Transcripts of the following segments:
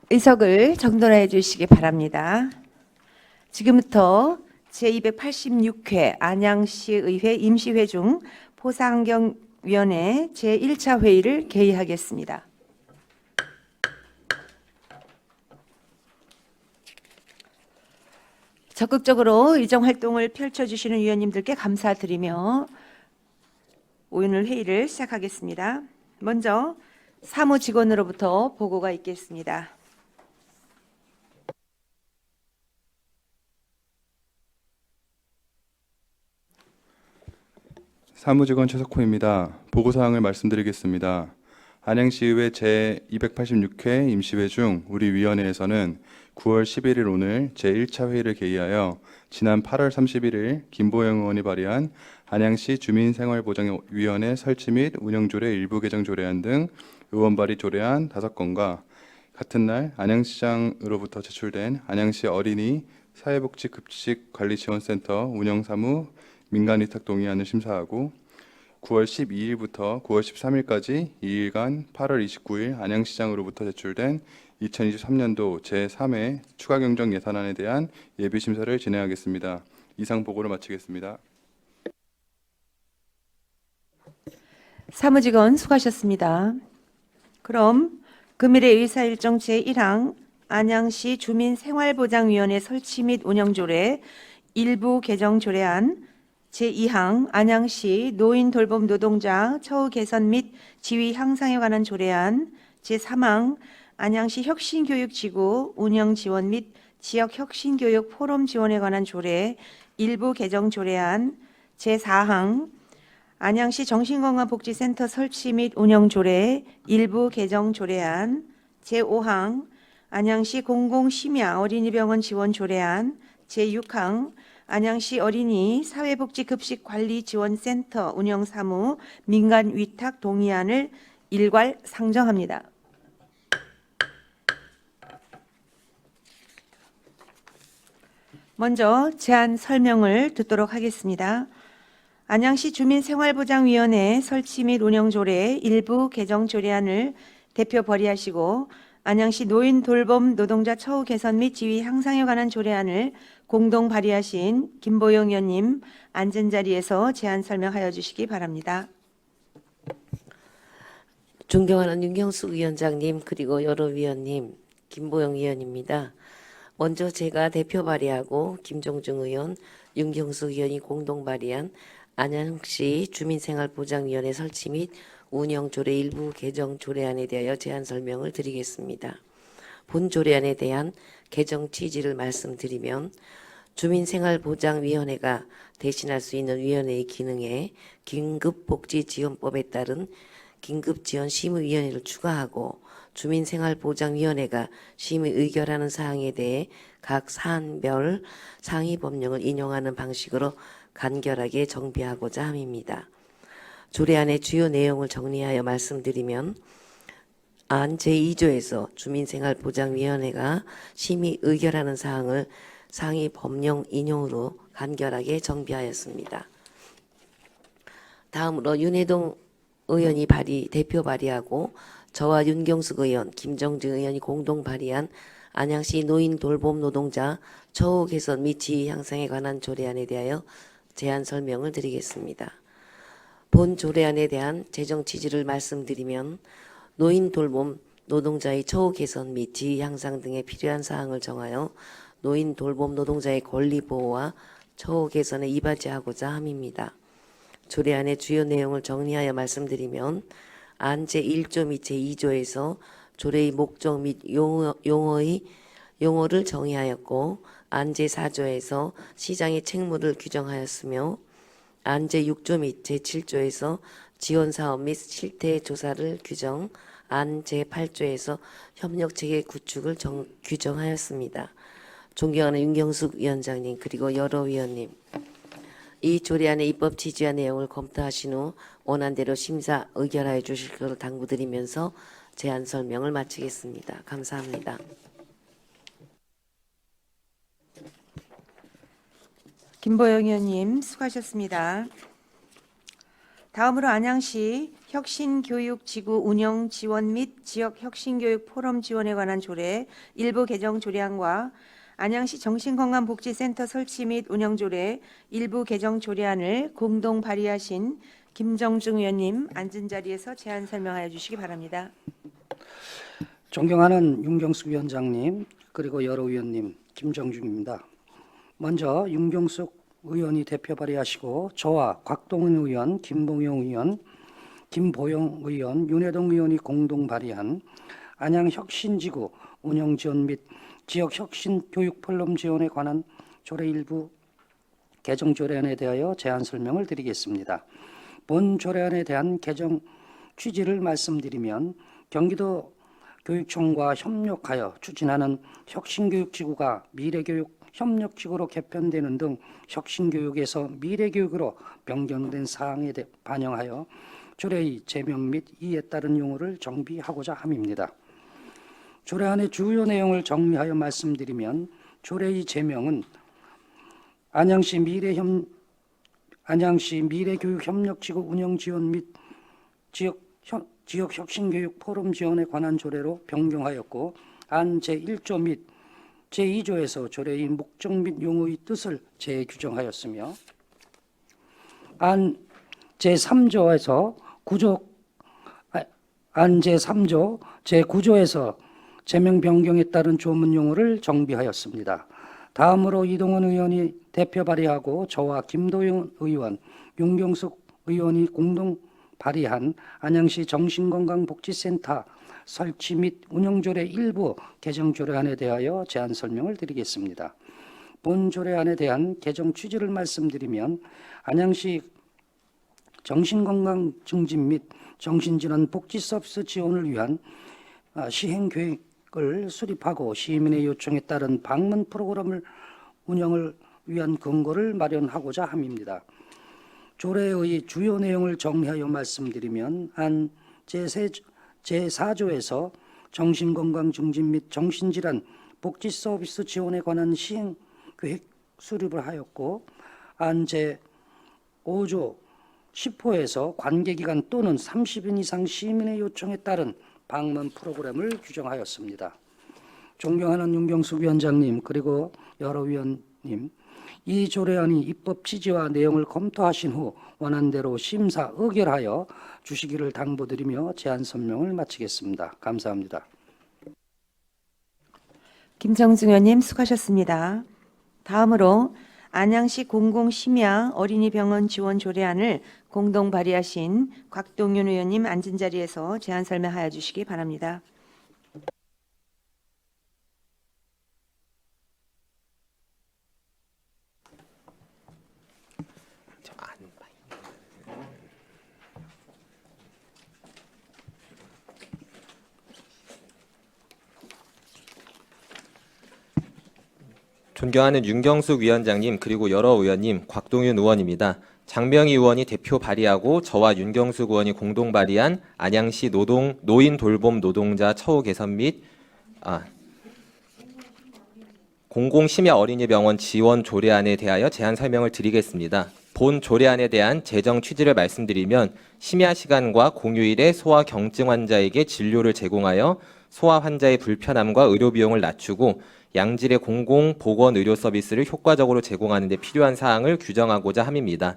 의석을 정돈해 주시기 바랍니다. 지금부터 제286회 안양시의회 임시회 중 포사환경위원회 제1차 회의를 개의하겠습니다. 적극적으로 의정 활동을 펼쳐주시는 위원님들께 감사드리며 오늘 회의를 시작하겠습니다. 먼저 사무직원으로부터 보고가 있겠습니다. 사무직원 최석호입니다. 보고사항을 말씀드리겠습니다. 안양시의회 제286회 임시회 중 우리 위원회에서는 9월 11일 오늘 제1차 회의를 개의하여 지난 8월 31일 김보영 의원이 발의한 안양시 주민생활보장위원회 설치 및 운영조례 일부 개정 조례안 등 의원 발의 조례안 5건과 같은 날 안양시장으로부터 제출된 안양시 어린이 사회복지급식관리지원센터 운영사무 민간위탁 동의안을 심사하고 9월 12일부터 9월 13일까지 2일간 8월 29일 안양시장으로부터 제출된 2023년도 제3회 추가경정 예산안에 대한 예비심사를 진행하겠습니다. 이상 보고를 마치겠습니다. 사무직원 수고하셨습니다. 그럼 금일의 의사일정 제1항 안양시 주민생활보장위원회 설치 및 운영조례 일부 개정 조례안 제2항 안양시 노인 돌봄 노동자 처우 개선 및 지위 향상에 관한 조례안 제3항 안양시 혁신교육지구 운영 지원 및 지역 혁신교육 포럼 지원에 관한 조례 일부 개정 조례안 제4항 안양시 정신건강복지센터 설치 및 운영 조례 일부 개정 조례안 제5항 안양시 공공심야 어린이병원 지원 조례안 제6항 안양시 어린이 사회복지급식관리지원센터 운영사무 민간위탁 동의안을 일괄 상정합니다. 먼저 제안 설명을 듣도록 하겠습니다. 안양시 주민생활보장위원회 설치 및 운영조례 일부 개정 조례안을 대표 발의하시고 안양시 노인 돌봄 노동자 처우 개선 및 지위 향상에 관한 조례안을 공동 발의하신 김보영 의원님 앉은 자리에서 제안 설명하여 주시기 바랍니다. 존경하는 윤경숙 위원장님 그리고 여러 위원님 김보영 위원입니다. 먼저 제가 대표 발의하고 김종중 의원, 윤경숙 의원이 공동 발의한 안양시 주민생활보장위원회 설치 및 운영조례 일부 개정 조례안에 대하여 제안 설명을 드리겠습니다. 본 조례안에 대한 개정 취지를 말씀드리면 주민생활보장위원회가 대신할 수 있는 위원회의 기능에 긴급복지지원법에 따른 긴급지원심의위원회를 추가하고 주민생활보장위원회가 심의 의결하는 사항에 대해 각 사안별 상위법령을 인용하는 방식으로 간결하게 정비하고자 함입니다. 조례안의 주요 내용을 정리하여 말씀드리면 안 제2조에서 주민생활보장위원회가 심의 의결하는 사항을 상위 법령 인용으로 간결하게 정비하였습니다. 다음으로 윤혜동 의원이 대표 발의하고 저와 윤경숙 의원, 김정진 의원이 공동 발의한 안양시 노인 돌봄 노동자 처우 개선 및 지위 향상에 관한 조례안에 대하여 제안 설명을 드리겠습니다. 본 조례안에 대한 제정 취지를 말씀드리면 노인 돌봄 노동자의 처우 개선 및 지위 향상 등에 필요한 사항을 정하여 노인 돌봄 노동자의 권리 보호와 처우 개선에 이바지하고자 함입니다. 조례안의 주요 내용을 정리하여 말씀드리면 안 제1조 및 제2조에서 조례의 목적 및 용어를 정의하였고 안 제4조에서 시장의 책무를 규정하였으며 안 제6조 및 제7조에서 지원사업 및 실태조사를 규정, 안 제8조에서 협력체계 구축을 규정하였습니다. 존경하는 윤경숙 위원장님 그리고 여러 위원님, 이 조례안의 입법 취지와 내용을 검토하신 후 원안대로 심사 의결하여 주실 것을 당부드리면서 제안 설명을 마치겠습니다. 감사합니다. 김보영 의원님 수고하셨습니다. 다음으로 안양시 혁신교육지구 운영 지원 및 지역 혁신교육 포럼 지원에 관한 조례 일부 개정 조례안과 안양시 정신건강복지센터 설치 및 운영 조례 일부 개정 조례안을 공동 발의하신 김정중 의원님 앉은 자리에서 제안 설명하여 주시기 바랍니다. 존경하는 윤경숙 위원장님, 그리고 여러 위원님, 김정중입니다. 먼저 윤경숙 의원이 대표 발의하시고 저와 곽동은 의원, 김봉용 의원, 김보영 의원, 윤혜동 의원이 공동 발의한 안양 혁신지구 운영 지원 및 지역 혁신 교육 폴럼 지원에 관한 조례 일부 개정 조례안에 대하여 제안 설명을 드리겠습니다. 본 조례안에 대한 개정 취지를 말씀드리면 경기도 교육청과 협력하여 추진하는 혁신교육지구가 미래교육 협력지구로 개편되는 등 혁신교육에서 미래교육으로 변경된 사항에 반영하여 조례의 제명 및 이에 따른 용어를 정비하고자 함입니다. 조례안의 주요 내용을 정리하여 말씀드리면 조례의 제명은 안양시 미래교육협력지구 운영지원 및 지역 혁신교육 포럼 지원에 관한 조례로 변경하였고 안 제1조 및 제2조에서 조례의 목적 및 용어의 뜻을 재규정하였으며 안 제3조 제9조에서 제명 변경에 따른 조문 용어를 정비하였습니다. 다음으로 이동원 의원이 대표 발의하고 저와 김도영 의원, 윤경숙 의원이 공동 발의한 안양시 정신건강복지센터 설치 및 운영조례 일부 개정 조례안에 대하여 제안 설명을 드리겠습니다. 본 조례안에 대한 개정 취지를 말씀드리면 안양시 정신건강 증진 및 정신질환 복지 서비스 지원을 위한 시행 계획을 수립하고 시민의 요청에 따른 방문 프로그램을 운영을 위한 근거를 마련하고자 함입니다. 조례의 주요 내용을 정리하여 말씀드리면 안 제4조에서 정신건강 증진 및 정신질환 복지 서비스 지원에 관한 시행 계획 수립을 하였고 안 제5조 10호에서 관계기관 또는 30인 이상 시민의 요청에 따른 방문 프로그램을 규정하였습니다. 존경하는 윤경숙 위원장님, 그리고 여러 위원님, 이 조례안이 입법 취지와 내용을 검토하신 후 원안대로 심사 의결하여 주시기를 당부드리며 제안 설명을 마치겠습니다. 감사합니다. 김정중 의원님 수고하셨습니다. 다음으로 안양시 공공심야 어린이병원 지원 조례안을 공동 발의하신 곽동윤 의원님 앉은 자리에서 제안 설명하여 주시기 바랍니다. 존경하는 윤경숙 위원장님, 그리고 여러 의원님, 곽동윤 의원입니다. 장명희 의원이 대표 발의하고 저와 윤경숙 의원이 공동 발의한 안양시 노인 돌봄 노동자 처우 개선 및 공공심야 어린이병원 지원 조례안에 대하여 제안 설명을 드리겠습니다. 본 조례안에 대한 재정 취지를 말씀드리면 심야 시간과 공휴일에 소아 경증 환자에게 진료를 제공하여 소아 환자의 불편함과 의료 비용을 낮추고 양질의 공공 보건 의료 서비스를 효과적으로 제공하는 데 필요한 사항을 규정하고자 함입니다.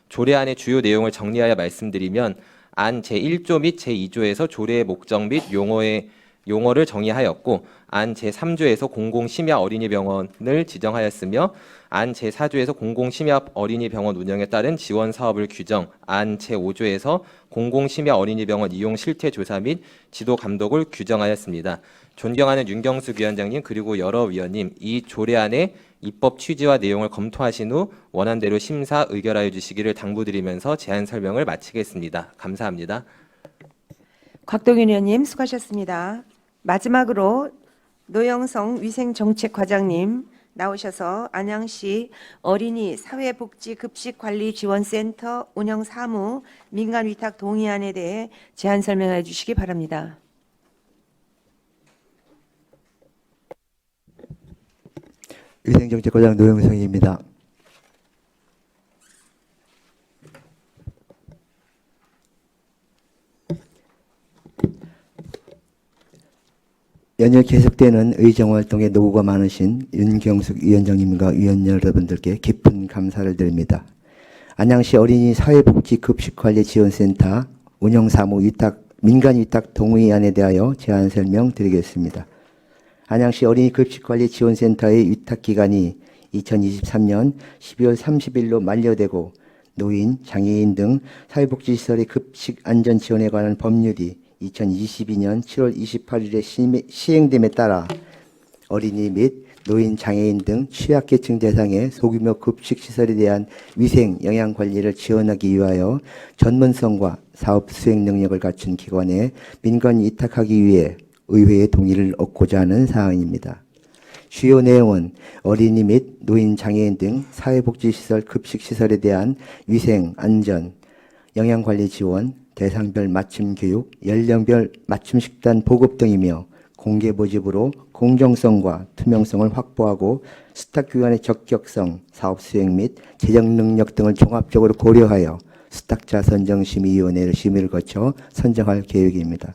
조례안의 주요 내용을 정리하여 말씀드리면 안 제1조 및 제2조에서 조례의 목적 및 용어를 정의하였고 안 제3조에서 공공심야 어린이병원을 지정하였으며 안 제4조에서 공공심야 어린이병원 운영에 따른 지원 사업을 규정, 안 제5조에서 공공심야 어린이병원 이용 실태 조사 및 지도 감독을 규정하였습니다. 존경하는 윤경숙 위원장님, 그리고 여러 위원님, 이 조례안의 입법 취지와 내용을 검토하신 후 원안대로 심사 의결하여 주시기를 당부드리면서 제안 설명을 마치겠습니다. 감사합니다. 곽동윤 의원님 수고하셨습니다. 마지막으로 노영성 위생정책과장님 나오셔서 안양시 어린이 사회복지급식관리지원센터 운영사무 민간위탁 동의안에 대해 제안 설명해 주시기 바랍니다. 위생정책과장 노영성입니다. 연일 계속되는 의정활동에 노고가 많으신 윤경숙 위원장님과 위원 여러분들께 깊은 감사를 드립니다. 안양시 어린이 사회복지급식관리지원센터 운영사무 민간위탁 동의안에 대하여 제안 설명드리겠습니다. 안양시 어린이 급식관리지원센터의 위탁기간이 2023년 12월 30일로 만료되고 노인, 장애인 등 사회복지시설의 급식안전지원에 관한 법률이 2022년 7월 28일에 시행됨에 따라 어린이 및 노인, 장애인 등 취약계층 대상의 소규모 급식시설에 대한 위생, 영양관리를 지원하기 위하여 전문성과 사업 수행 능력을 갖춘 기관에 민간 위탁하기 위해 의회의 동의를 얻고자 하는 사항입니다. 주요 내용은 어린이 및 노인, 장애인 등 사회복지시설, 급식시설에 대한 위생, 안전, 영양관리 지원, 대상별 맞춤 교육, 연령별 맞춤 식단 보급 등이며 공개 모집으로 공정성과 투명성을 확보하고 수탁기관의 적격성, 사업 수행 및 재정 능력 등을 종합적으로 고려하여 수탁자 선정심의위원회를 심의를 거쳐 선정할 계획입니다.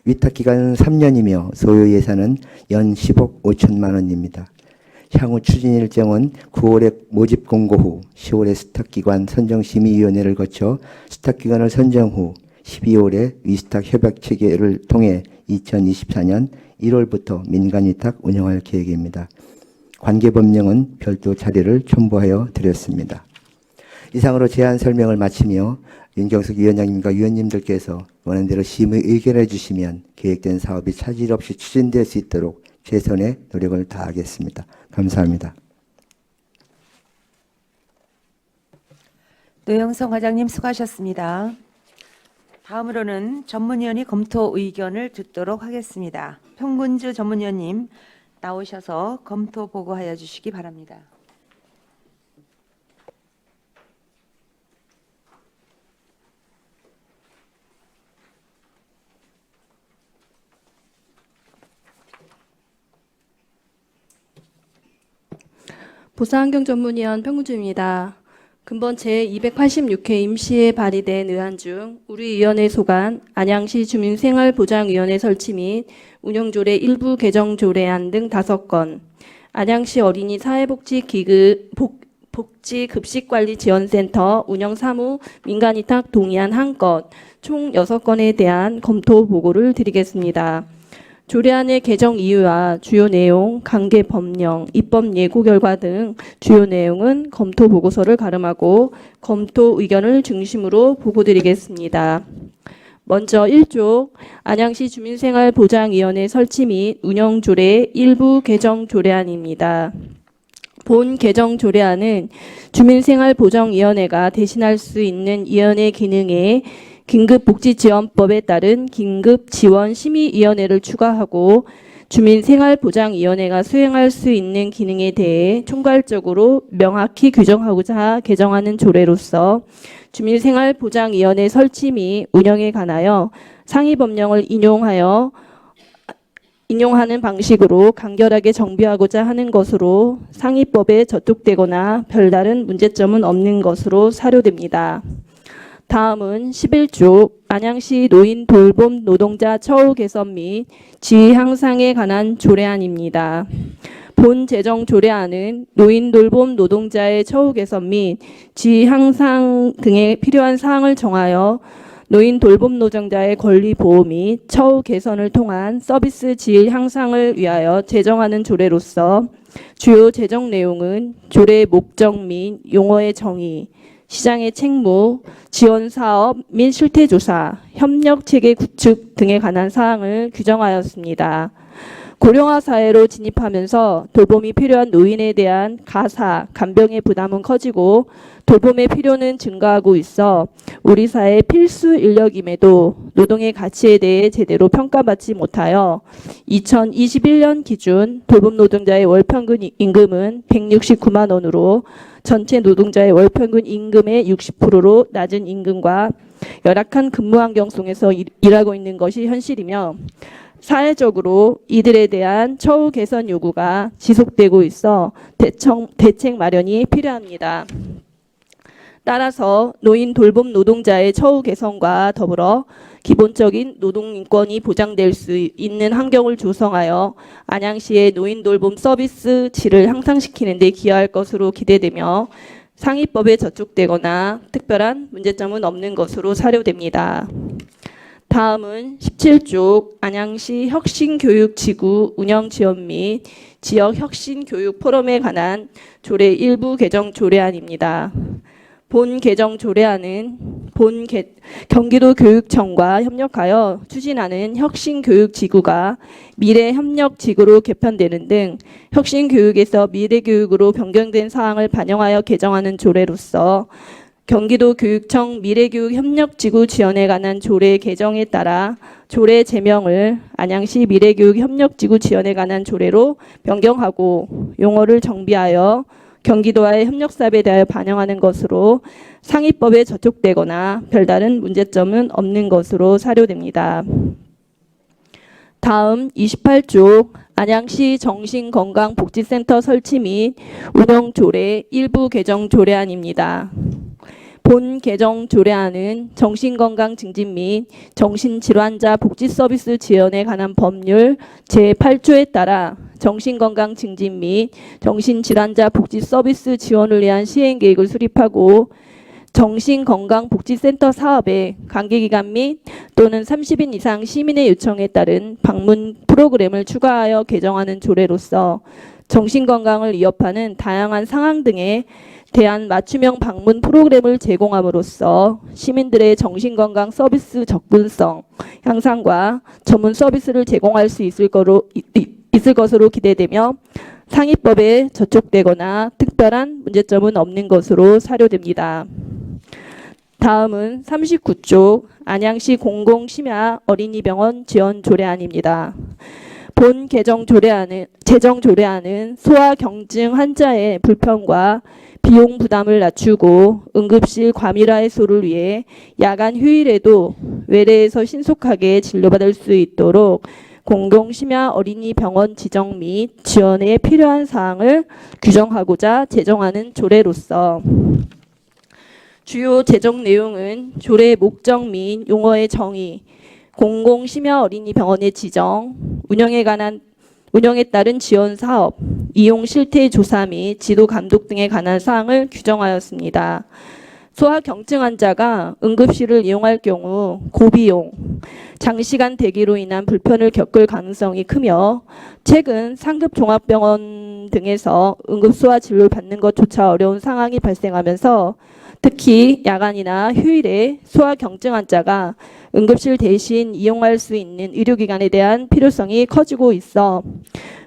위탁기간은 3년이며 소요 예산은 연 10억 5천만 원입니다. 향후 추진 일정은 9월에 모집 공고 후 10월에 수탁기관 선정심의위원회를 거쳐 수탁기관을 선정 후 12월에 위수탁 협약체계를 통해 2024년 1월부터 민간위탁 운영할 계획입니다. 관계법령은 별도 자료를 첨부하여 드렸습니다. 이상으로 제안 설명을 마치며 윤경숙 위원장님과 위원님들께서 원하는 대로 심의 의결해 주시면 계획된 사업이 차질 없이 추진될 수 있도록 최선의 노력을 다하겠습니다. 감사합니다. 노영성 과장님 수고하셨습니다. 다음으로는 전문위원회 검토 의견을 듣도록 하겠습니다. 평군주 전문위원님 나오셔서 검토 보고하여 주시기 바랍니다. 보사환경 전문위원 평군주입니다. 근본 제286회 임시에 발의된 의안 중 우리 위원회 소관 안양시 주민생활보장위원회 설치 및 운영조례 일부 개정 조례안 등 5건, 안양시 어린이 복지급식관리지원센터 운영사무 민간위탁 동의안 1건, 총 6건에 대한 검토 보고를 드리겠습니다. 조례안의 개정 이유와 주요 내용, 관계 법령, 입법 예고 결과 등 주요 내용은 검토 보고서를 가름하고 검토 의견을 중심으로 보고드리겠습니다. 먼저 1조 안양시 주민생활보장위원회 설치 및 운영조례 일부 개정 조례안입니다. 본 개정 조례안은 주민생활보장위원회가 대신할 수 있는 위원회 기능에 긴급복지지원법에 따른 긴급지원심의위원회를 추가하고 주민생활보장위원회가 수행할 수 있는 기능에 대해 총괄적으로 명확히 규정하고자 개정하는 조례로서 주민생활보장위원회 설치 및 운영에 관하여 상위법령을 인용하는 방식으로 간결하게 정비하고자 하는 것으로 상위법에 저촉되거나 별다른 문제점은 없는 것으로 사료됩니다. 다음은 11조 안양시 노인 돌봄 노동자 처우 개선 및 지위 향상에 관한 조례안입니다. 본 제정 조례안은 노인 돌봄 노동자의 처우 개선 및 지위 향상 등에 필요한 사항을 정하여 노인 돌봄 노동자의 권리 보호 및 처우 개선을 통한 서비스 질 향상을 위하여 제정하는 조례로서 주요 제정 내용은 조례 목적 및 용어의 정의, 시장의 책무, 지원 사업 및 실태조사, 협력 체계 구축 등에 관한 사항을 규정하였습니다. 고령화 사회로 진입하면서 돌봄이 필요한 노인에 대한 가사, 간병의 부담은 커지고 돌봄의 필요는 증가하고 있어 우리 사회의 필수 인력임에도 노동의 가치에 대해 제대로 평가받지 못하여 2021년 기준 돌봄 노동자의 월평균 임금은 169만 원으로 전체 노동자의 월평균 임금의 60%로 낮은 임금과 열악한 근무 환경 속에서 일하고 있는 것이 현실이며 사회적으로 이들에 대한 처우 개선 요구가 지속되고 있어 대책 마련이 필요합니다. 따라서 노인 돌봄 노동자의 처우 개선과 더불어 기본적인 노동 인권이 보장될 수 있는 환경을 조성하여 안양시의 노인 돌봄 서비스 질을 향상시키는 데 기여할 것으로 기대되며 상위법에 저촉되거나 특별한 문제점은 없는 것으로 사료됩니다. 다음은 17쪽 안양시 혁신교육지구 운영 지원 및 지역 혁신교육 포럼에 관한 조례 일부 개정 조례안입니다. 본 개정 조례안은 경기도교육청과 협력하여 추진하는 혁신교육지구가 미래협력지구로 개편되는 등 혁신교육에서 미래교육으로 변경된 사항을 반영하여 개정하는 조례로서 경기도교육청 미래교육협력지구 지원에 관한 조례 개정에 따라 조례 제명을 안양시 미래교육협력지구 지원에 관한 조례로 변경하고 용어를 정비하여 경기도와의 협력사업에 대하여 반영하는 것으로 상위법에 저촉되거나 별다른 문제점은 없는 것으로 사료됩니다. 다음 28쪽 안양시 정신건강복지센터 설치 및 운영 조례 일부 개정 조례안입니다. 본 개정 조례안은 정신건강 증진 및 정신질환자 복지 서비스 지원에 관한 법률 제8조에 따라 정신건강 증진 및 정신질환자 복지 서비스 지원을 위한 시행계획을 수립하고 정신건강복지센터 사업에 관계기관 및 또는 30인 이상 시민의 요청에 따른 방문 프로그램을 추가하여 개정하는 조례로서 정신건강을 위협하는 다양한 상황 등에 대한 맞춤형 방문 프로그램을 제공함으로써 시민들의 정신건강 서비스 접근성 향상과 전문 서비스를 제공할 수 있을 것으로 기대되며 상위법에 저촉되거나 특별한 문제점은 없는 것으로 사료됩니다. 다음은 39쪽 안양시 공공심야 어린이병원 지원 조례안입니다. 본 제정 조례안은 소아 경증 환자의 불편과 비용 부담을 낮추고 응급실 과밀화 해소를 위해 야간 휴일에도 외래에서 신속하게 진료받을 수 있도록 공공심야 어린이병원 지정 및 지원에 필요한 사항을 규정하고자 제정하는 조례로서 주요 제정 내용은 조례 목적 및 용어의 정의, 공공심야 어린이병원의 지정, 운영에 따른 지원 사업, 이용 실태 조사 및 지도 감독 등에 관한 사항을 규정하였습니다. 소아 경증 환자가 응급실을 이용할 경우 고비용, 장시간 대기로 인한 불편을 겪을 가능성이 크며 최근 상급 종합병원 등에서 응급소아 진료를 받는 것조차 어려운 상황이 발생하면서 특히 야간이나 휴일에 소아 경증 환자가 응급실 대신 이용할 수 있는 의료기관에 대한 필요성이 커지고 있어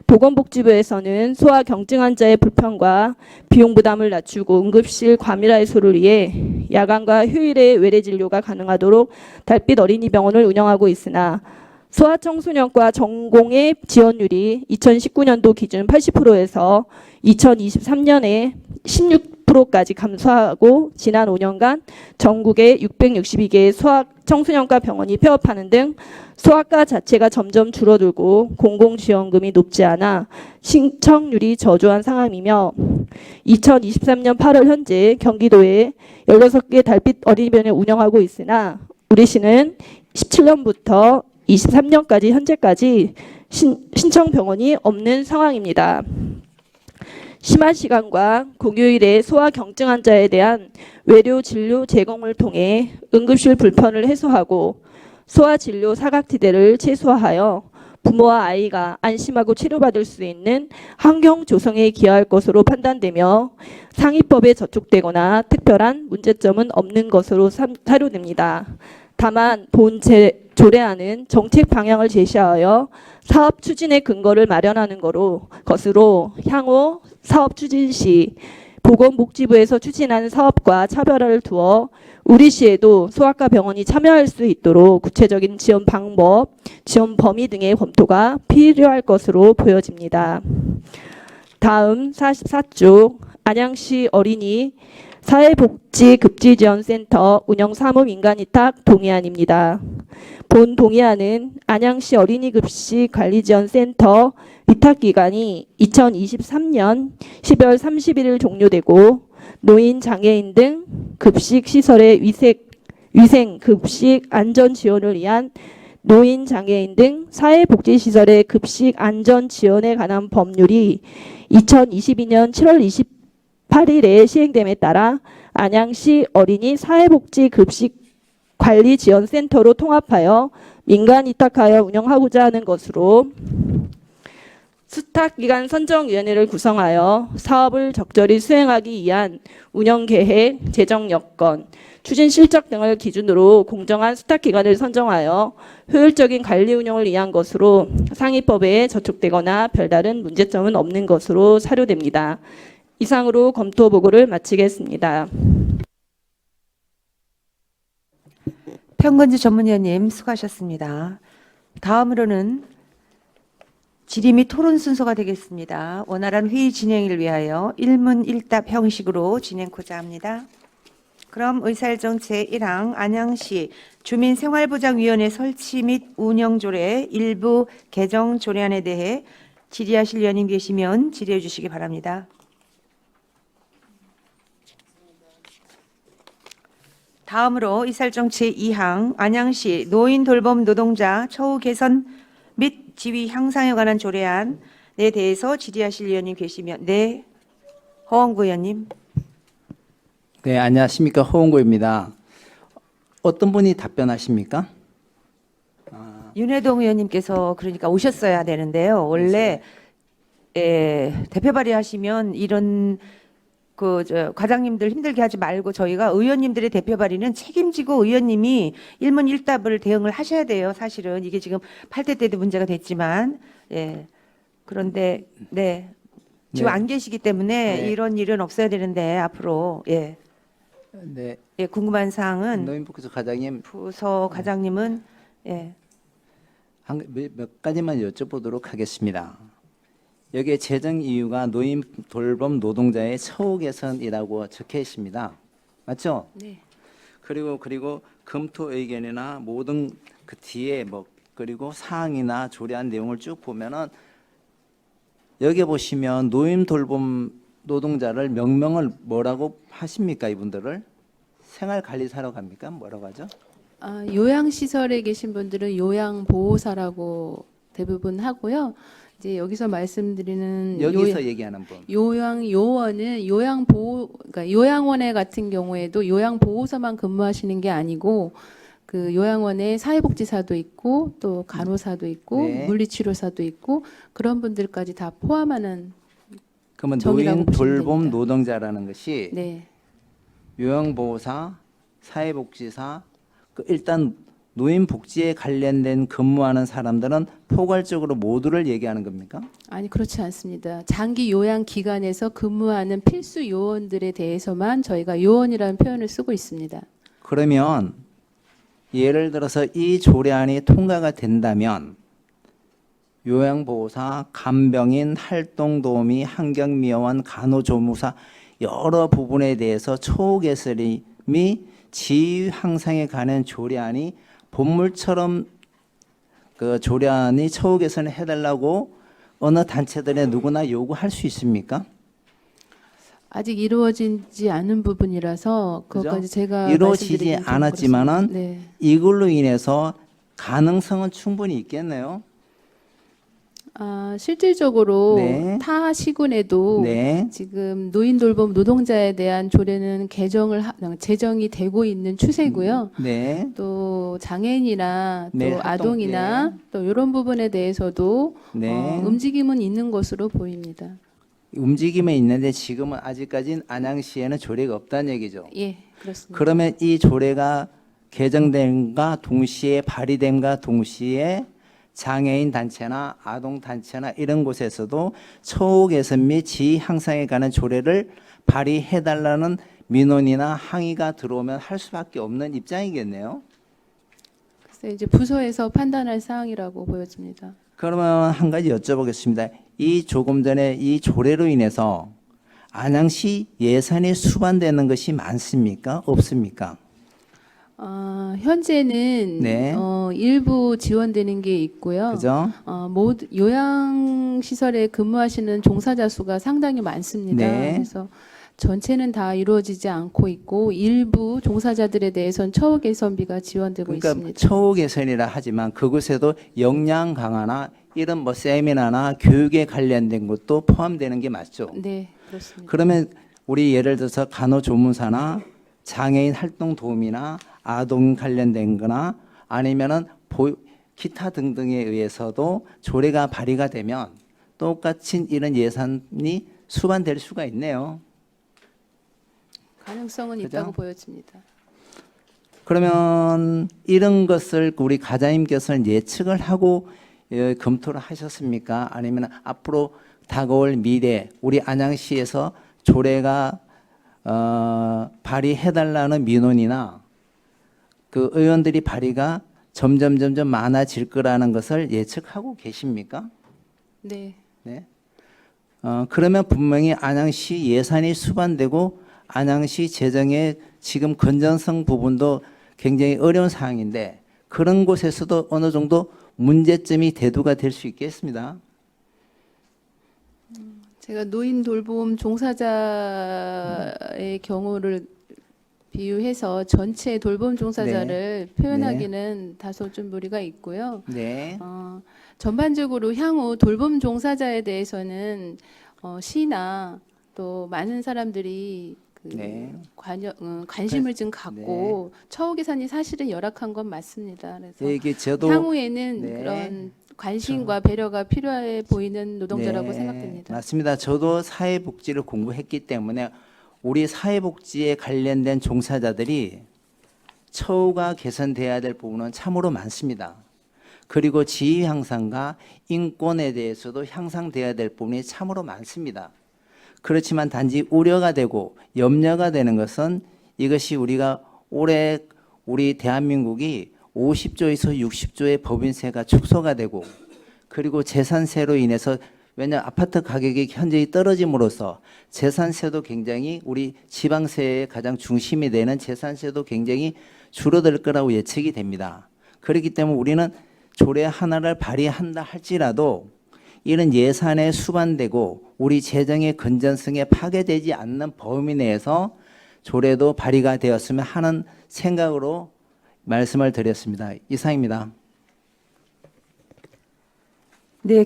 보건복지부에서는 소아 경증 환자의 불편과 비용 부담을 낮추고 응급실 과밀화 해소를 위해 야간과 휴일에 외래 진료가 가능하도록 달빛 어린이병원을 운영하고 있으나 소아청소년과 전공의 지원율이 2019년도 기준 80%에서 2023년에 16%까지 감소하고 지난 5년간 전국에 662개의 소아청소년과 병원이 폐업하는 등 소아과 자체가 점점 줄어들고 공공지원금이 높지 않아 신청률이 저조한 상황이며 2023년 8월 현재 경기도에 16개 달빛 어린이병원을 운영하고 있으나 우리 시는 17년부터 23년까지 현재까지 신청 병원이 없는 상황입니다. 심야 시간과 공휴일에 소아 경증 환자에 대한 외료 진료 제공을 통해 응급실 불편을 해소하고 소아 진료 사각지대를 최소화하여 부모와 아이가 안심하고 치료받을 수 있는 환경 조성에 기여할 것으로 판단되며 상위법에 저촉되거나 특별한 문제점은 없는 것으로 사료됩니다. 다만 본 조례안은 정책 방향을 제시하여 사업 추진의 근거를 마련하는 것으로 향후 사업 추진 시 보건복지부에서 추진하는 사업과 차별화를 두어 우리 시에도 소아과 병원이 참여할 수 있도록 구체적인 지원 방법, 지원 범위 등의 검토가 필요할 것으로 보여집니다. 다음 44쪽 안양시 어린이 사회복지급지지원센터 운영사무민간위탁 동의안입니다. 본 동의안은 안양시 어린이급식관리지원센터 위탁기간이 2023년 12월 31일 종료되고 노인, 장애인 등 급식시설의 위생, 급식, 안전 지원을 위한 노인, 장애인 등 사회복지시설의 급식 안전 지원에 관한 법률이 2022년 7월 28일에 시행됨에 따라 안양시 어린이 사회복지 급식 관리 지원센터로 통합하여 민간 위탁하여 운영하고자 하는 것으로 수탁기관 선정위원회를 구성하여 사업을 적절히 수행하기 위한 운영계획, 재정 여건, 추진 실적 등을 기준으로 공정한 수탁기관을 선정하여 효율적인 관리 운영을 위한 것으로 상위법에 저촉되거나 별다른 문제점은 없는 것으로 사료됩니다. 이상으로 검토 보고를 마치겠습니다. 평건주 전문위원님 수고하셨습니다. 다음으로는 질의 및 토론 순서가 되겠습니다. 원활한 회의 진행을 위하여 일문일답 형식으로 진행코자 합니다. 그럼 의사일정 제1항 안양시 주민생활보장위원회 설치 및 운영조례 일부 개정 조례안에 대해 질의하실 위원님 계시면 질의해 주시기 바랍니다. 다음으로 의사일정 제2항 안양시 노인 돌봄 노동자 처우 개선 및 지위 향상에 관한 조례안에 대해서 질의하실 위원님 계시면 네, 허원구 의원님. 네, 안녕하십니까. 허원고입니다. 어떤 분이 답변하십니까? 윤회동 의원님께서 그러니까 오셨어야 되는데요. 원래 대표 발의하시면 이런 과장님들 힘들게 하지 말고 저희가 의원님들의 대표 발의는 책임지고 의원님이 일문일답을 대응을 하셔야 돼요. 사실은 이게 지금 8대 때도 문제가 됐지만 그런데 지금 네. 안 계시기 때문에 네. 이런 일은 없어야 되는데 앞으로 네, 궁금한 사항은 노인복지소 과장님 부서 과장님은 몇 가지만 여쭤보도록 하겠습니다. 여기에 재정 이유가 노인 돌봄 노동자의 처우 개선이라고 적혀 있습니다. 맞죠? 네. 그리고 검토 의견이나 모든 그 뒤에 그리고 사항이나 조례한 내용을 쭉 보면은 여기 보시면 노인 돌봄 노동자를 명명을 뭐라고 하십니까? 이분들을 생활관리사로 갑니까? 뭐라고 하죠? 요양시설에 계신 분들은 요양보호사라고 대부분 하고요. 이제 여기서 말씀드리는 여기서 얘기하는 분. 요양요원은 그러니까 요양원에 같은 경우에도 요양보호사만 근무하시는 게 아니고 그 요양원에 사회복지사도 있고 또 간호사도 있고 네. 물리치료사도 있고 그런 분들까지 다 포함하는 그러면 정의라고 노인 보시면 돌봄 됩니다. 노동자라는 것이 네. 요양보호사, 사회복지사, 일단 노인복지에 관련된 근무하는 사람들은 포괄적으로 모두를 얘기하는 겁니까? 아니 그렇지 않습니다. 장기 요양 기관에서 근무하는 필수 요원들에 대해서만 저희가 요원이라는 표현을 쓰고 있습니다. 그러면 예를 들어서 이 조례안이 통과가 된다면 요양보호사, 간병인, 활동도우미, 환경미화원, 간호조무사 여러 부분에 대해서 처우 개선이 지위 향상에 관한 조례안이 본물처럼 그 조례안이 처우 개선을 해달라고 어느 단체들에 누구나 요구할 수 있습니까? 아직 이루어지지 않은 부분이라서 그것까지 그죠? 제가 이루어지지 말씀드리기는 좀 않았지만은 그렇습니다. 네. 이걸로 인해서 가능성은 충분히 있겠네요. 실질적으로 네. 타 시군에도 네. 지금 노인 돌봄 노동자에 대한 조례는 제정이 되고 있는 추세고요. 네. 또 장애인이나 또 네, 아동이나 또 이런 부분에 대해서도 네. 움직임은 있는 것으로 보입니다. 움직임은 있는데 지금은 아직까지는 안양시에는 조례가 없다는 얘기죠. 예, 그렇습니다. 그러면 이 조례가 개정됨과 동시에 발의됨과 동시에 장애인 단체나 아동 단체나 이런 곳에서도 처우 개선 및 지위 향상에 관한 조례를 발의해달라는 민원이나 항의가 들어오면 할 수밖에 없는 입장이겠네요. 그래서 이제 부서에서 판단할 사항이라고 보여집니다. 그러면 한 가지 여쭤보겠습니다. 이 조금 전에 이 조례로 인해서 안양시 예산이 수반되는 것이 많습니까? 없습니까? 현재는 네. 일부 지원되는 게 있고요. 그죠? 모두 요양 시설에 근무하시는 종사자 수가 상당히 많습니다. 네. 그래서 전체는 다 이루어지지 않고 있고 일부 종사자들에 대해서는 처우 개선비가 지원되고 그러니까 있습니다. 처우 개선이라 하지만 그곳에도 역량 강화나 이런 뭐 세미나나 교육에 관련된 것도 포함되는 게 맞죠. 네, 그렇습니다. 그러면 우리 예를 들어서 간호조무사나 장애인 활동 도우미나 아동 관련된 거나 아니면은 기타 등등에 의해서도 조례가 발의가 되면 똑같이 이런 예산이 수반될 수가 있네요. 가능성은 그죠? 있다고 보여집니다. 그러면 이런 것을 우리 과장님께서는 예측을 하고 검토를 하셨습니까? 아니면 앞으로 다가올 미래 우리 안양시에서 조례가 발의해달라는 민원이나 그 의원들이 발의가 점점 많아질 거라는 것을 예측하고 계십니까? 네. 네. 그러면 분명히 안양시 예산이 수반되고 안양시 재정의 지금 건전성 부분도 굉장히 어려운 상황인데 그런 곳에서도 어느 정도 문제점이 대두가 될 수 있겠습니다. 제가 노인 돌봄 종사자의 경우를 비유해서 전체 돌봄 종사자를 표현하기는 다소 좀 무리가 있고요. 네. 전반적으로 향후 돌봄 종사자에 대해서는 시나 또 많은 사람들이 네. 관심을 좀 갖고 처우 개선이 사실은 열악한 건 맞습니다. 그래서 이게 저도 향후에는 네. 그런 관심과 배려가 필요해 보이는 노동자라고 네, 생각됩니다. 맞습니다. 저도 사회복지를 공부했기 때문에 우리 사회복지에 관련된 종사자들이 처우가 개선돼야 될 부분은 참으로 많습니다. 그리고 지위 향상과 인권에 대해서도 향상돼야 될 부분이 참으로 많습니다. 그렇지만 단지 우려가 되고 염려가 되는 것은 이것이 우리가 올해 우리 대한민국이 50조에서 60조의 법인세가 축소가 되고 그리고 재산세로 인해서 왜냐 아파트 가격이 현저히 떨어짐으로써 재산세도 굉장히 우리 지방세의 가장 중심이 되는 재산세도 굉장히 줄어들 거라고 예측이 됩니다. 그렇기 때문에 우리는 조례 하나를 발의한다 할지라도 이런 예산에 수반되고 우리 재정의 건전성에 파괴되지 않는 범위 내에서 조례도 발의가 되었으면 하는 생각으로 말씀을 드렸습니다. 이상입니다. 네,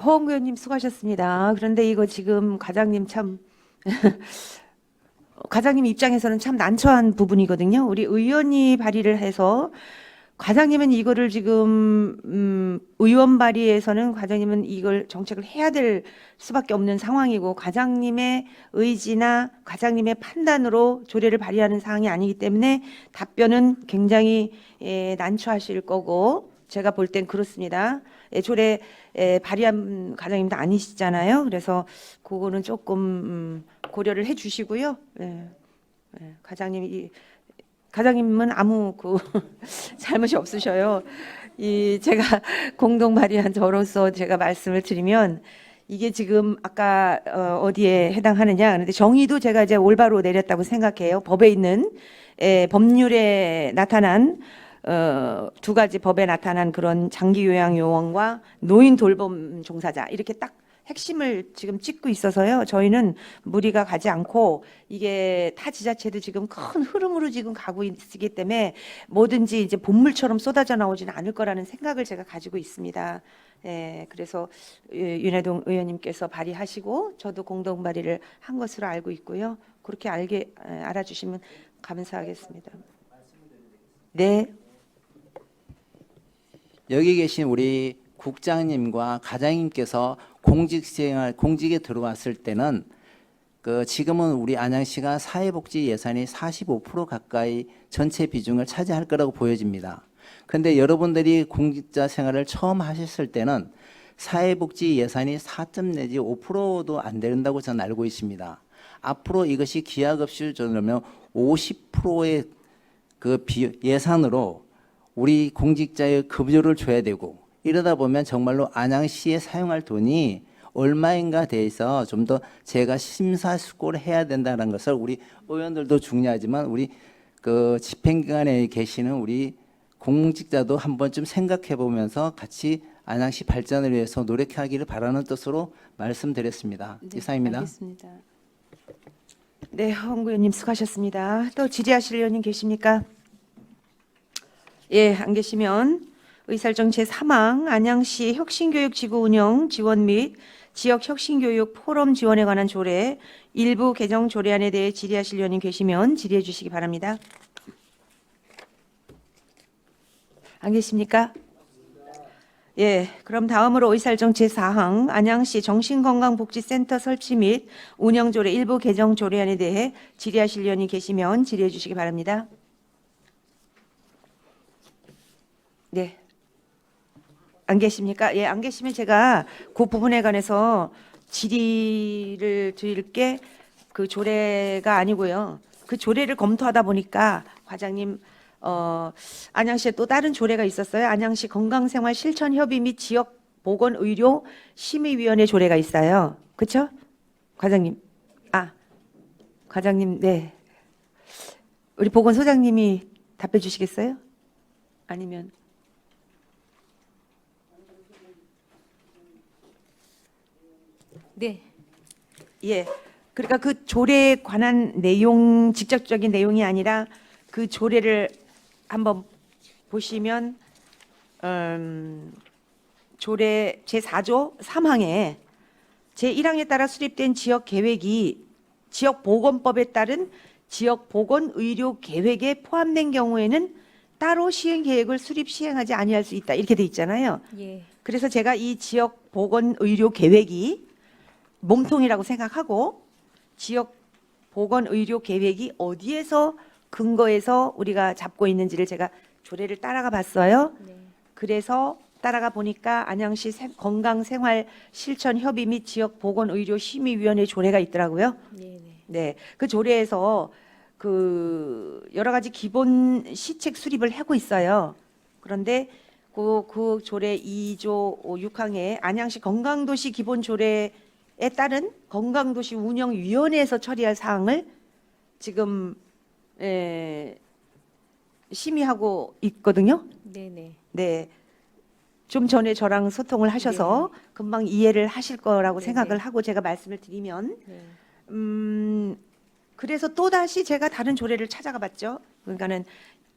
허홍 의원님 수고하셨습니다. 그런데 이거 지금 과장님 참 과장님 입장에서는 참 난처한 부분이거든요. 우리 의원이 발의를 해서 과장님은 이거를 지금 의원 발의에서는 과장님은 이걸 정책을 해야 될 수밖에 없는 상황이고 과장님의 의지나 과장님의 판단으로 조례를 발의하는 사항이 아니기 때문에 답변은 굉장히 난처하실 거고 제가 볼 땐 그렇습니다. 조례 발의한 과장님도 아니시잖아요. 그래서 그거는 조금 고려를 해주시고요. 과장님은 아무 잘못이 없으셔요. 제가 공동 발의한 저로서 제가 말씀을 드리면 이게 지금 아까 어디에 해당하느냐. 그런데 정의도 제가 이제 올바로 내렸다고 생각해요. 법에 있는 법률에 나타난 두 가지 법에 나타난 그런 장기 요양 요원과 노인 돌봄 종사자 이렇게 딱 핵심을 지금 찍고 있어서요. 저희는 무리가 가지 않고 이게 타 지자체도 지금 큰 흐름으로 지금 가고 있기 때문에 뭐든지 이제 본물처럼 쏟아져 나오지는 않을 거라는 생각을 제가 가지고 있습니다. 그래서 윤혜동 의원님께서 발의하시고 저도 공동 발의를 한 것으로 알고 있고요. 그렇게 알아주시면 감사하겠습니다. 네. 여기 계신 우리 국장님과 과장님께서 공직에 들어왔을 때는 지금은 우리 안양시가 사회복지 예산이 45% 가까이 전체 비중을 차지할 거라고 보여집니다. 그런데 여러분들이 공직자 생활을 처음 하셨을 때는 사회복지 예산이 4점 내지 5%도 안 된다고 저는 알고 있습니다. 앞으로 이것이 기하급수를 저으면 50%의 예산으로 우리 공직자의 급여를 줘야 되고 이러다 보면 정말로 안양시에 사용할 돈이 얼마인가 대해서 좀 더 제가 심사숙고를 해야 된다는 것을 우리 의원들도 중요하지만 우리 집행기관에 계시는 우리 공직자도 한 번쯤 생각해 보면서 같이 안양시 발전을 위해서 노력하기를 바라는 뜻으로 말씀드렸습니다. 네, 이상입니다. 알겠습니다. 네, 허은구 의원님 수고하셨습니다. 또 질의하실 의원님 계십니까? 예, 안 계시면 의사일정 제3항 안양시 혁신교육지구 운영 지원 및 지역 혁신교육 포럼 지원에 관한 조례 일부 개정 조례안에 대해 질의하실 의원님 계시면 질의해 주시기 바랍니다. 안 계십니까? 예, 그럼 다음으로 의사일정 제4항 안양시 정신건강복지센터 설치 및 운영조례 일부 개정 조례안에 대해 질의하실 의원이 계시면 질의해 주시기 바랍니다. 네. 안 계십니까? 예, 안 계시면 제가 그 부분에 관해서 질의를 드릴 게 그 조례가 아니고요. 그 조례를 검토하다 보니까 과장님 안양시에 또 다른 조례가 있었어요. 안양시 건강생활 실천 협의 및 지역 보건의료 심의위원회 조례가 있어요. 그렇죠? 과장님. 아, 과장님, 네. 우리 보건소장님이 답해 주시겠어요? 아니면 네. 예. 그러니까 그 조례에 관한 내용, 직접적인 내용이 아니라 그 조례를 한번 보시면 조례 제4조 3항에 제1항에 따라 수립된 지역 계획이 지역 보건법에 따른 지역 보건 의료 계획에 포함된 경우에는 따로 시행 계획을 수립 시행하지 아니할 수 있다. 이렇게 돼 있잖아요. 예. 그래서 제가 이 지역 보건 의료 계획이 몸통이라고 생각하고 지역 보건 의료 계획이 어디에서 근거해서 우리가 잡고 있는지를 제가 조례를 따라가 봤어요. 네. 그래서 따라가 보니까 안양시 건강생활 실천 협의 및 지역 보건 의료 심의위원회 조례가 있더라고요. 네, 네. 네, 그 조례에서 그 여러 가지 기본 시책 수립을 하고 있어요. 그런데 그 조례 2조 6항에 안양시 건강도시 기본 조례에 따른 건강도시 운영위원회에서 처리할 사항을 지금 심의하고 있거든요. 네, 네. 네. 좀 전에 저랑 소통을 하셔서 금방 이해를 하실 거라고 네, 생각을 네. 하고 제가 말씀을 드리면 네. 그래서 또다시 제가 다른 조례를 찾아가 봤죠. 그러니까는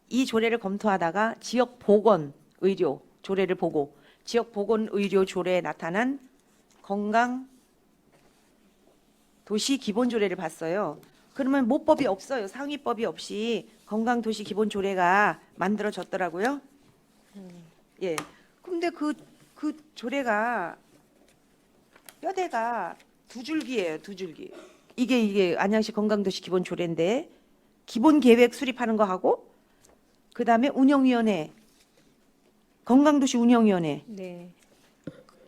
이 조례를 검토하다가 지역 보건 의료 조례를 보고 지역 보건 의료 조례에 나타난 건강 도시 기본 조례를 봤어요. 그러면 모법이 없어요. 상위법이 없이 건강 도시 기본 조례가 만들어졌더라고요. 예. 근데 그 조례가 뼈대가 두 줄기예요. 두 줄기. 이게 안양시 건강도시 기본 조례인데 기본 계획 수립하는 거 하고 그다음에 운영위원회 건강도시 운영위원회 네.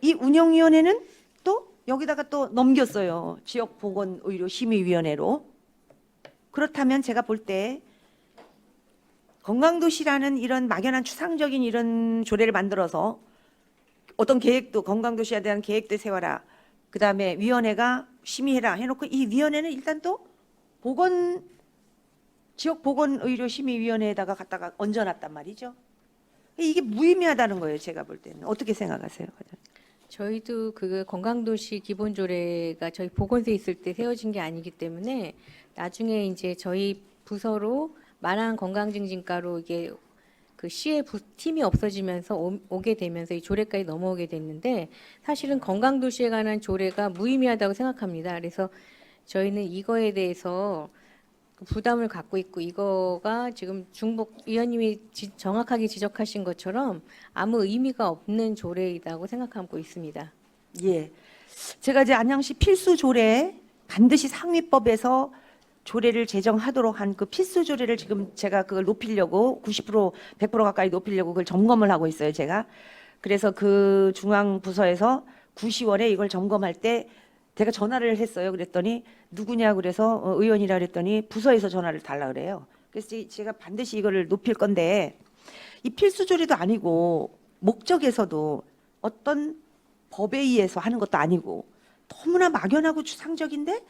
이 운영위원회는 또 여기다가 또 넘겼어요. 지역보건의료심의위원회로. 그렇다면 제가 볼 때 건강도시라는 이런 막연한 추상적인 이런 조례를 만들어서 어떤 계획도 건강도시에 대한 계획도 세워라. 그다음에 위원회가 심의해라 해놓고 이 위원회는 일단 또 지역보건의료심의위원회에다가 갖다가 얹어놨단 말이죠. 이게 무의미하다는 거예요. 제가 볼 때는. 어떻게 생각하세요? 저희도 그 건강도시 기본조례가 저희 보건소에 있을 때 세워진 게 아니기 때문에 나중에 이제 저희 부서로 마랑 건강증진과로 이게 그 시의 팀이 없어지면서 오게 되면서 이 조례까지 넘어오게 됐는데 사실은 건강도시에 관한 조례가 무의미하다고 생각합니다. 그래서 저희는 이거에 대해서 부담을 갖고 있고 이거가 지금 중복 위원님이 정확하게 지적하신 것처럼 아무 의미가 없는 조례이라고 생각하고 있습니다. 예. 제가 이제 안양시 필수 조례 반드시 상위법에서 조례를 제정하도록 한 그 필수 조례를 지금 제가 그걸 높이려고 90% 100% 가까이 높이려고 그걸 점검을 하고 있어요, 제가. 그래서 그 중앙 부서에서 9시월에 이걸 점검할 때 제가 전화를 했어요. 그랬더니 누구냐 그래서 의원이라 그랬더니 부서에서 전화를 달라 그래요. 그래서 제가 반드시 이거를 높일 건데 이 필수 조례도 아니고 목적에서도 어떤 법에 의해서 하는 것도 아니고 너무나 막연하고 추상적인데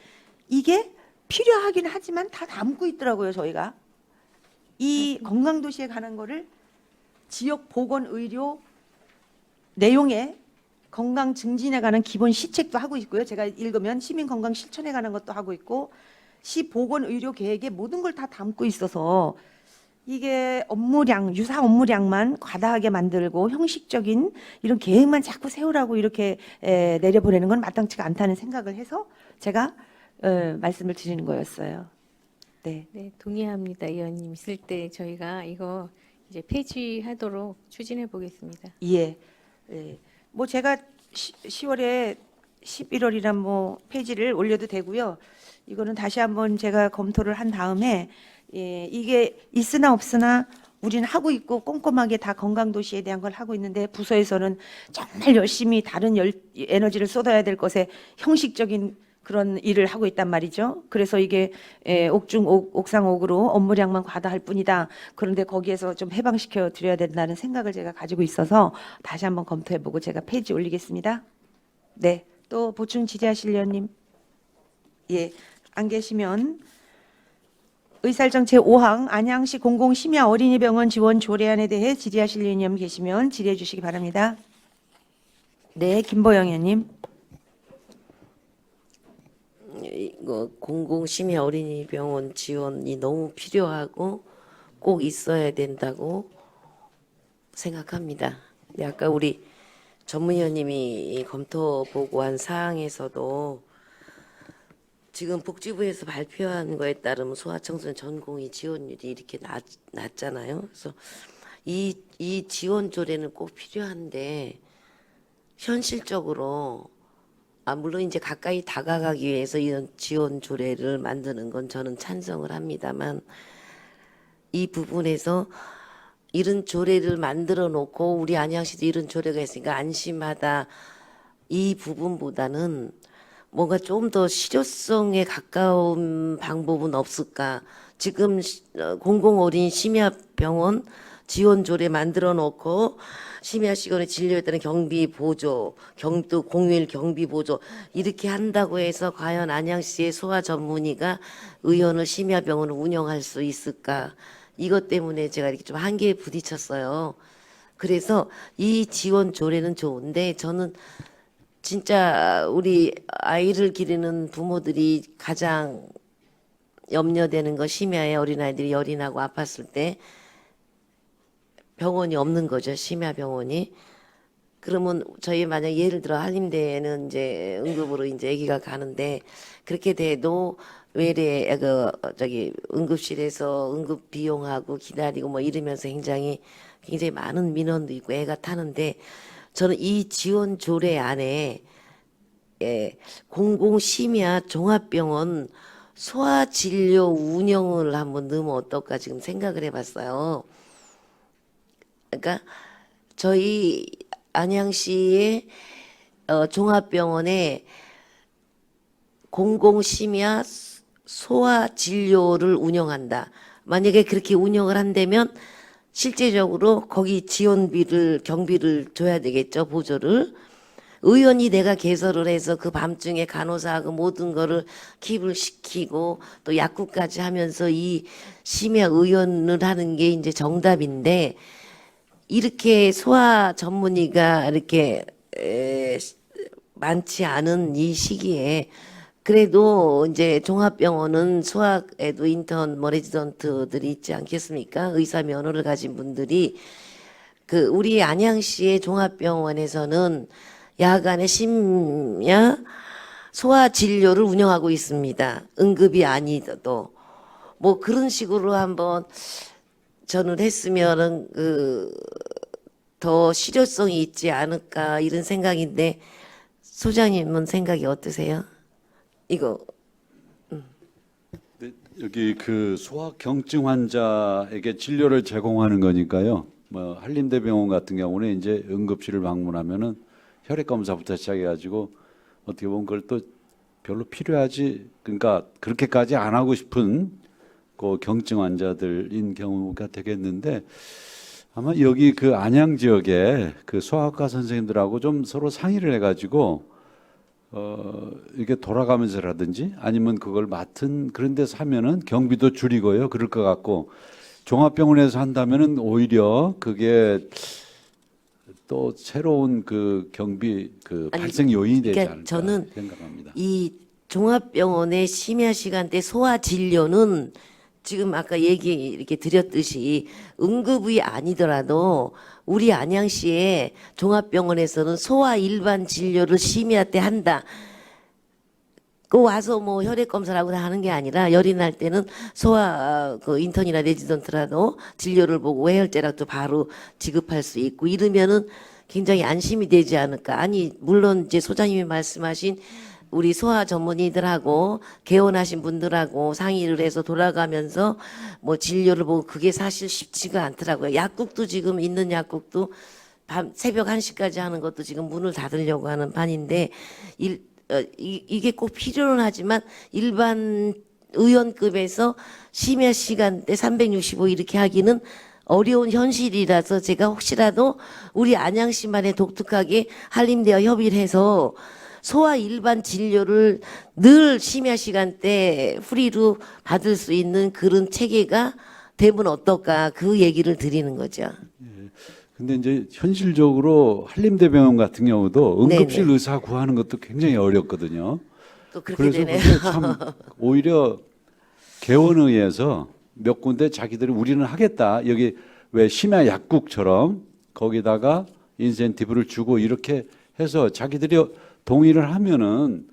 이게 필요하긴 하지만 다 담고 있더라고요. 저희가 이 건강도시에 관한 거를 지역 보건의료 내용에 건강 증진에 관한 기본 시책도 하고 있고요. 제가 읽으면 시민 건강 실천에 관한 것도 하고 있고 시 보건의료 계획에 모든 걸 다 담고 있어서 이게 업무량, 유사 업무량만 과다하게 만들고 형식적인 이런 계획만 자꾸 세우라고 이렇게 내려보내는 건 마땅치가 않다는 생각을 해서 제가 말씀을 드리는 거였어요. 네. 네, 동의합니다. 의원님 있을 때 저희가 이거 이제 폐지하도록 추진해 보겠습니다. 예. 예. 뭐 제가 10월에 11월이란 뭐 폐지를 올려도 되고요. 이거는 다시 한번 제가 검토를 한 다음에 이게 있으나 없으나 우리는 하고 있고 꼼꼼하게 다 건강도시에 대한 걸 하고 있는데 부서에서는 정말 열심히 다른 에너지를 쏟아야 될 것에 형식적인 그런 일을 하고 있단 말이죠. 그래서 이게 옥상옥으로 업무량만 과다할 뿐이다. 그런데 거기에서 좀 해방시켜 드려야 된다는 생각을 제가 가지고 있어서 다시 한번 검토해보고 제가 폐지 올리겠습니다. 네, 또 보충 질의하실 의원님. 예, 안 계시면 의사일정 제5항 안양시 공공심야 어린이병원 지원 조례안에 대해 질의하실 의원님 계시면 질의해 주시기 바랍니다. 네, 김보영 의원님. 이거 공공심야 어린이병원 지원이 너무 필요하고 꼭 있어야 된다고 생각합니다. 근데 아까 우리 전문위원님이 검토 보고한 사항에서도 지금 복지부에서 발표한 거에 따르면 소아청소년 전공의 지원율이 이렇게 낮잖아요. 그래서 이 지원 조례는 꼭 필요한데 현실적으로 물론 이제 가까이 다가가기 위해서 이런 지원 조례를 만드는 건 저는 찬성을 합니다만 이 부분에서 이런 조례를 만들어 놓고 우리 안양시도 이런 조례가 있으니까 안심하다 이 부분보다는 뭔가 좀 더 실효성에 가까운 방법은 없을까? 지금 공공어린 심야병원 지원 조례 만들어 놓고 심야 시간에 진료에 따른 경비 보조, 또 공휴일 경비 보조 이렇게 한다고 해서 과연 안양시의 소아 전문의가 의원을 심야병원을 운영할 수 있을까? 이것 때문에 제가 이렇게 좀 한계에 부딪혔어요. 그래서 이 지원 조례는 좋은데 저는 진짜 우리 아이를 기르는 부모들이 가장 염려되는 거 심야에 어린아이들이 열이 나고 아팠을 때 병원이 없는 거죠. 심야 병원이. 그러면 저희 만약 예를 들어 한림대에는 이제 응급으로 이제 아기가 가는데 그렇게 돼도 외래 응급실에서 응급 비용하고 기다리고 뭐 이러면서 굉장히 많은 민원도 있고 애가 타는데 저는 이 지원 조례 안에 공공심야 종합병원 소아진료 운영을 한번 넣으면 어떨까 지금 생각을 해봤어요. 그러니까 저희 안양시의 종합병원에 공공심야 소아진료를 운영한다. 만약에 그렇게 운영을 한다면 실제적으로 거기 지원비를 경비를 줘야 되겠죠. 보조를. 의원이 내가 개설을 해서 그 밤중에 간호사하고 모든 거를 킵을 시키고 또 약국까지 하면서 이 심야 의원을 하는 게 이제 정답인데 이렇게 소아 전문의가 이렇게 많지 않은 이 시기에 그래도 이제 종합병원은 소아에도 인턴 레지던트들이 있지 않겠습니까? 의사 면허를 가진 분들이 그 우리 안양시의 종합병원에서는 야간에 심야 소아 진료를 운영하고 있습니다. 응급이 아니어도 뭐 그런 식으로 한번 저는 했으면은 더 실효성이 있지 않을까 이런 생각인데 소장님은 생각이 어떠세요? 이거 여기 그 소아경증 환자에게 진료를 제공하는 거니까요. 뭐 한림대병원 같은 경우는 이제 응급실을 방문하면은 혈액 검사부터 시작해가지고 어떻게 보면 그걸 또 별로 필요하지 그러니까 그렇게까지 안 하고 싶은 그 경증 환자들인 경우가 되겠는데 아마 여기 그 안양 지역에 그 소아과 선생님들하고 좀 서로 상의를 해가지고 이게 돌아가면서라든지 아니면 그걸 맡은 그런 데서 하면은 경비도 줄이고요. 그럴 것 같고 종합병원에서 한다면은 오히려 그게 또 새로운 그 경비 그 발생 요인이 되지 그러니까 않을까 저는 생각합니다. 이 종합병원의 심야 시간대 소아 진료는 지금 아까 얘기 이렇게 드렸듯이 응급이 아니더라도 우리 안양시의 종합병원에서는 소아 일반 진료를 심야 때 한다. 그 와서 뭐 혈액 검사를 하고 다 하는 게 아니라 열이 날 때는 소아 그 인턴이나 레지던트라도 진료를 보고 외혈제락도 바로 지급할 수 있고 이러면은 굉장히 안심이 되지 않을까. 아니 물론 이제 소장님이 말씀하신 우리 소아 전문의들하고 개원하신 분들하고 상의를 해서 돌아가면서 뭐 진료를 보고 그게 사실 쉽지가 않더라고요. 약국도 지금 있는 약국도 밤 새벽 1시까지 하는 것도 지금 문을 닫으려고 하는 판인데 이게 꼭 필요는 하지만 일반 의원급에서 심야 시간대 365 이렇게 하기는 어려운 현실이라서 제가 혹시라도 우리 안양시만의 독특하게 한림대와 협의를 해서 소아 일반 진료를 늘 심야 시간대 프리로 받을 수 있는 그런 체계가 되면 어떨까 그 얘기를 드리는 거죠. 근데 이제 현실적으로 한림대병원 같은 경우도 응급실 네네. 의사 구하는 것도 굉장히 어렵거든요. 또 그렇게 그래서 되네요. 근데 참 오히려 개원의에서 몇 군데 자기들이 우리는 하겠다. 여기 왜 심야 약국처럼 거기다가 인센티브를 주고 이렇게 해서 자기들이 동의를 하면은